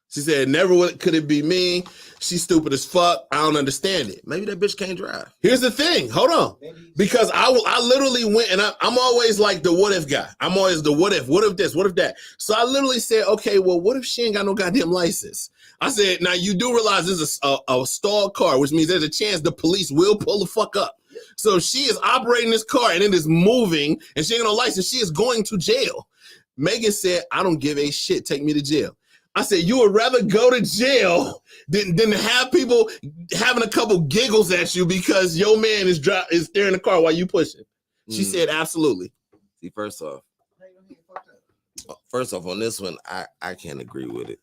She said, never could it be me. She's stupid as fuck. I don't understand it. Maybe that bitch can't drive. Here's the thing. Hold on. Because I literally went, and I'm always like the what if guy. I'm always the what if this, what if that. So I literally said, okay, well, what if she ain't got no goddamn license? I said, now you do realize this is a stalled car, which means there's a chance the police will pull the fuck up. So she is operating this car and it is moving and she ain't got no license. She is going to jail. Megan said, I don't give a shit. Take me to jail. I said, you would rather go to jail than have people having a couple giggles at you because your man is steering the car while you pushing. She said, absolutely. See, first off, on this one, I can't agree with it.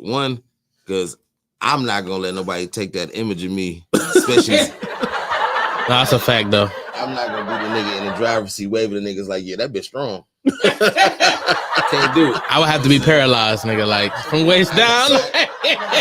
One, because I'm not going to let nobody take that image of me, especially. That's a fact, though. I'm not going to be the nigga in the driver's seat waving the niggas like, yeah, that bitch strong. I can't do it. I would have to be paralyzed, nigga, like from waist down.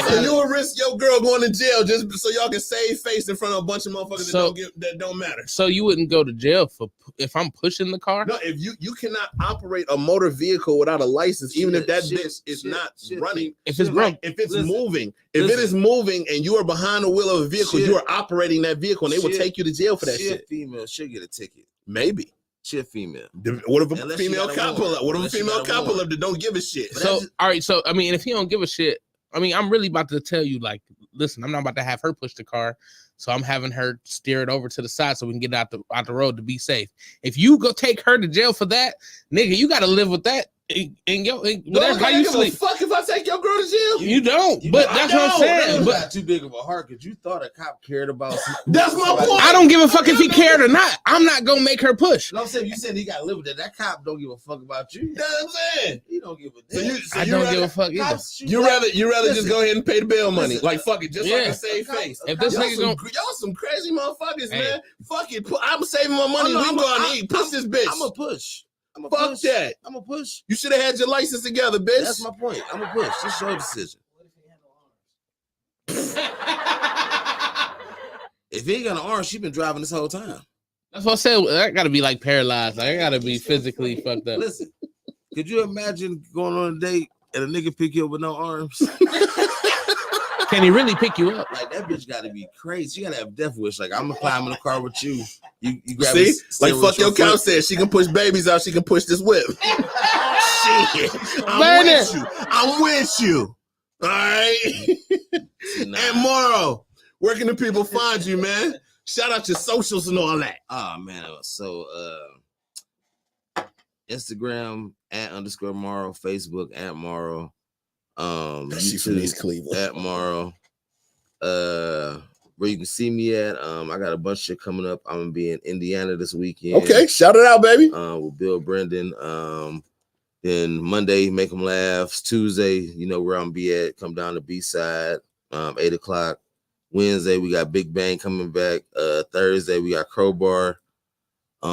So you would risk your girl going to jail just so y'all can save face in front of a bunch of motherfuckers that don't matter. So you wouldn't go to jail if I'm pushing the car? No, if you cannot operate a motor vehicle without a license, even if that bitch is not running. If it's broke, if it's moving, if it is moving and you are behind the wheel of a vehicle, you are operating that vehicle, and they will take you to jail for that shit. Female should get a ticket. Maybe. She a female. What if a female cop pull up? What if a female cop pull up that don't give a shit? So, all right. So, I mean, if he don't give a shit, I mean, I'm really about to tell you, like, listen, I'm not about to have her push the car, so I'm having her steer it over to the side so we can get out the road to be safe. If you go take her to jail for that, nigga, you got to live with that. That's how you sleep. Fuck if I take your girl to jail. You don't, but that's what I'm saying. But not too big of a heart because you thought a cop cared about. That's my point. I don't give a fuck if he cared or not. I'm not gonna make her push. No, I'm saying you said he got to live with that. That cop don't give a fuck about you. You know what I'm saying? He don't give a damn. I don't give a fuck either. You rather just go ahead and pay the bail money. Like fuck it, just so I can save face. If this nigga y'all some crazy motherfuckers, man. Fuck it. I'm saving my money. We going to eat. Push this bitch. I'm gonna push. Fuck that. I'm gonna push. You should have had your license together, bitch. That's my point. I'm gonna push. It's your decision. If he ain't got an arm, she been driving this whole time. That's what I said. I gotta be like paralyzed. Like, I gotta be physically fucked up. Listen, could you imagine going on a date and a nigga pick you up with no arms? Can he really pick you up? Like that bitch got to be crazy. She got to have death wish. Like I'm gonna climb in the car with you. You grab. See, like fuck your couch said. She can push babies out. She can push this whip. Shit, I'm with you. I'm with you. All right. And Morrow, where can the people find you, man? Shout out your socials and all that. Oh man, so Instagram @_Morrow, Facebook @Morrow. She's from East Cleveland @Morrow. Where you can see me at. I got a bunch of shit coming up. I'm gonna be in Indiana this weekend. Okay, shout it out, baby. With Bill Brendan. Then Monday, Make 'em Laugh. Tuesday, you know where I'm gonna be at. Come down to B-side, 8 o'clock. Wednesday, we got Big Bang coming back. Thursday, we got Crowbar.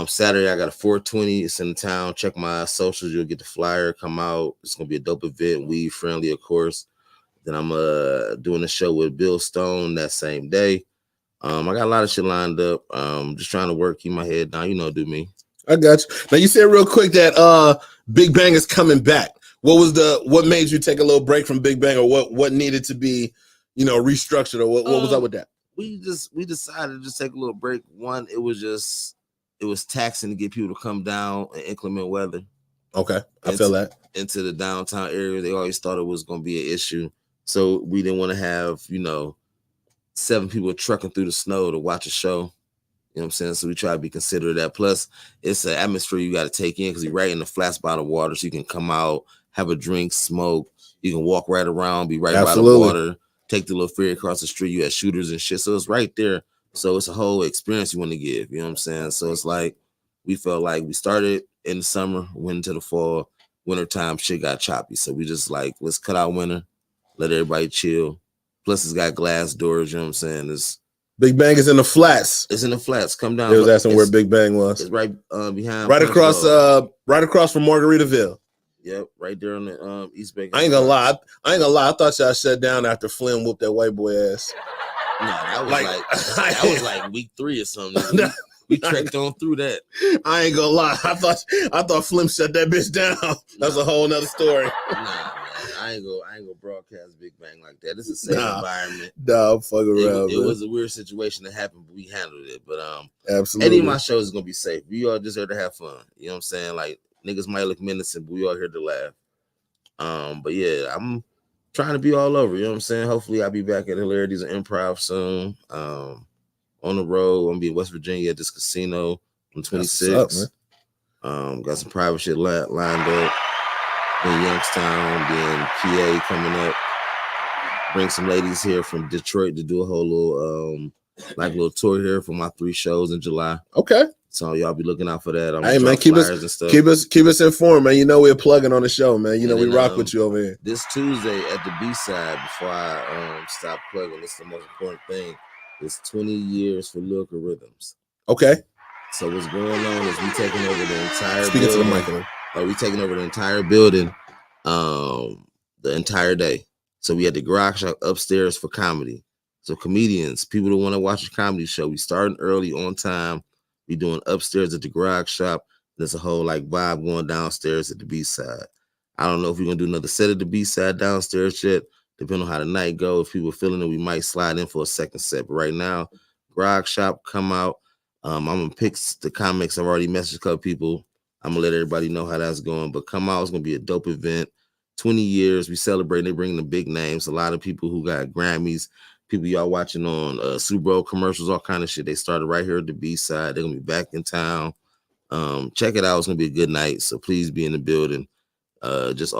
Saturday, I got a 420. It's in the town. Check my socials. You'll get the flyer. Come out. It's gonna be a dope event. Weed friendly, of course. Then I'm doing a show with Bill Stone that same day. I got a lot of shit lined up. Just trying to work, keep my head down. You know, do me. I got you. Now you said real quick that Big Bang is coming back. What made you take a little break from Big Bang, or what needed to be, restructured, or what was up with that? We decided to just take a little break. One, it was taxing to get people to come down in inclement weather. Okay, I feel that. Into the downtown area. They always thought it was going to be an issue. So we didn't want to have, 7 people trucking through the snow to watch a show. You know what I'm saying? So we try to be considerate of that. Plus, it's an atmosphere you got to take in because you're right in the flat spot of water. So you can come out, have a drink, smoke. You can walk right around, be right by the water, take the little ferry across the street. You have shooters and shit. So it's right there. So it's a whole experience you want to give. You know what I'm saying? So it's like we felt like we started in the summer, went into the fall, wintertime, shit got choppy. So we just like, let's cut out winter, let everybody chill. Plus, it's got glass doors. You know what I'm saying? It's Big Bang is in the flats. It's in the flats. Come down. They was asking where Big Bang was. It's right behind. Right across from Margaritaville. Yep, right there on the East Bay. I ain't gonna lie. I thought y'all shut down after Flynn whooped that white boy ass. No, that was that was like week 3 or something. We trekked on through that. I ain't gonna lie. I thought Flynn shut that bitch down. That's a whole nother story. Nah, man. I ain't gonna broadcast Big Bang like that. This is a safe environment. Nah, I'm fucking around. It was a weird situation that happened, but we handled it. But absolutely, any of my shows is gonna be safe. We all just here to have fun. You know what I'm saying? Like niggas might look menacing, but we all here to laugh. But yeah, I'm trying to be all over. You know what I'm saying? Hopefully, I'll be back at Hilarities and Improv soon. On the road, I'm gonna be in West Virginia at this casino on 26. Got some private shit lined up. In Youngstown, then PA coming up. Bring some ladies here from Detroit to do a whole little tour here for my 3 shows in July. Okay. So y'all be looking out for that. Hey man, keep us informed, man. You know we're plugging on the show, man. You know we rock with you over here. This Tuesday at the B-side, before I stop plugging, this is the most important thing. It's 20 years for Lyrical Rhythms. Okay. So what's going on is we taking over the entire Speaking building. to the microphone. We taking over the entire building the entire day. So we had the garage shop upstairs for comedy. So comedians, people that want to watch a comedy show, we starting early on time. We doing upstairs at the garage shop. There's a whole like vibe going downstairs at the B-side. I don't know if we're gonna do another set at the B-side downstairs yet. Depending on how the night go. If people are feeling it, we might slide in for a second set. But right now, garage shop, come out. I'm gonna pick the comics. I've already messaged a couple people. I'm gonna let everybody know how that's going. But come out, it's gonna be a dope event. 20 years. We celebrate. They bring the big names. A lot of people who got Grammys, people y'all watching on Super Bowl commercials, all kind of shit. They started right here at the B-side. They're gonna be back in town. Check it out. It's gonna be a good night. So please be in the building. It's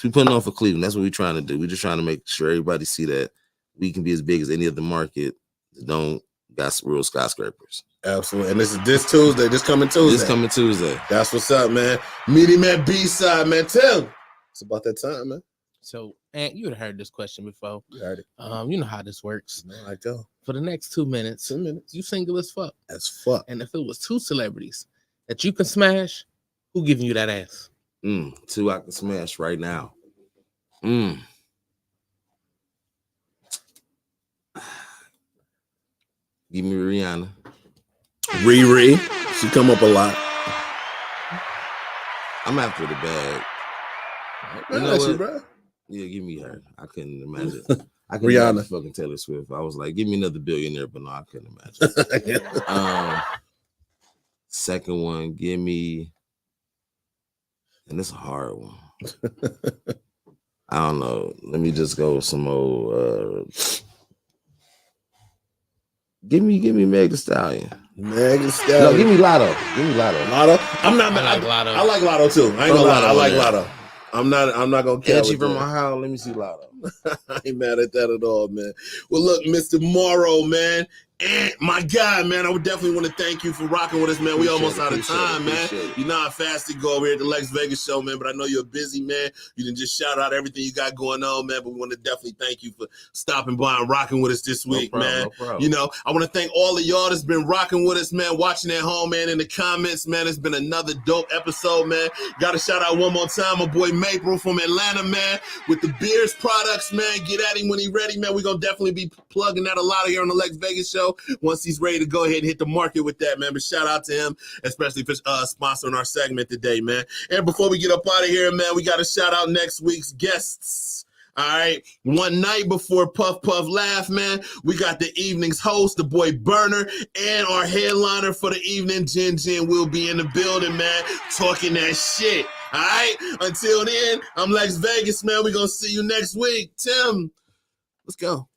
we putting on for Cleveland. That's what we're trying to do. We're just trying to make sure everybody see that we can be as big as any other market that don't got real skyscrapers. Absolutely. And this Tuesday, this coming Tuesday. That's what's up, man. Meeting at B-side, man. Tell. It's about that time, man. So, and you had heard this question before. You heard it. You know how this works. No, I go. For the next 2 minutes, you single as fuck. As fuck. And if it was 2 celebrities that you can smash, who giving you that ass? 2 I can smash right now. Give me Rihanna. Riri. She come up a lot. I'm after the bag. You know what? Bro. Yeah, give me her. I couldn't imagine. I couldn't Rihanna. imagine fucking Taylor Swift. I was like, give me another billionaire, but no, I couldn't imagine. Second one, give me, and it's a hard one. I don't know. Let me just go with some old. Give me Meg Thee Stallion. Meg Thee Stallion. No, give me Lotto. Lotto. I'm not. I like Lotto. I like Lotto too. I ain't gonna lie. I like Lotto. I'm not gonna care. Edgy from Ohio. Let me see Lotto. I ain't mad at that at all, man. Well, look, Mr. Morrow, man. And my guy, man, I would definitely want to thank you for rocking with us, man. We almost out of time, man. You know how fast it go over here at the Lexx Vegas show, man. But I know you're busy, man. You can just shout out everything you got going on, man. But we want to definitely thank you for stopping by and rocking with us this week, man. No problem. You know, I want to thank all of y'all that's been rocking with us, man, watching at home, man, in the comments, man. It's been another dope episode, man. Got to shout out one more time, my boy Maple from Atlanta, man, with the Beers products, man. Get at him when he's ready, man. We're going to definitely be plugging that a lot here on the Lexx Vegas show once he's ready to go ahead and hit the market with that, man. But shout out to him, especially for sponsoring our segment today, man. And before we get up out of here, man, we got to shout out next week's guests. All right. One night before Puff Puff Laugh, man, we got the evening's host, the boy Burner, and our headliner for the evening, Jen will be in the building, man, talking that shit. All right. Until then, I'm Lexx Vegas, man. We're going to see you next week. Tim, let's go.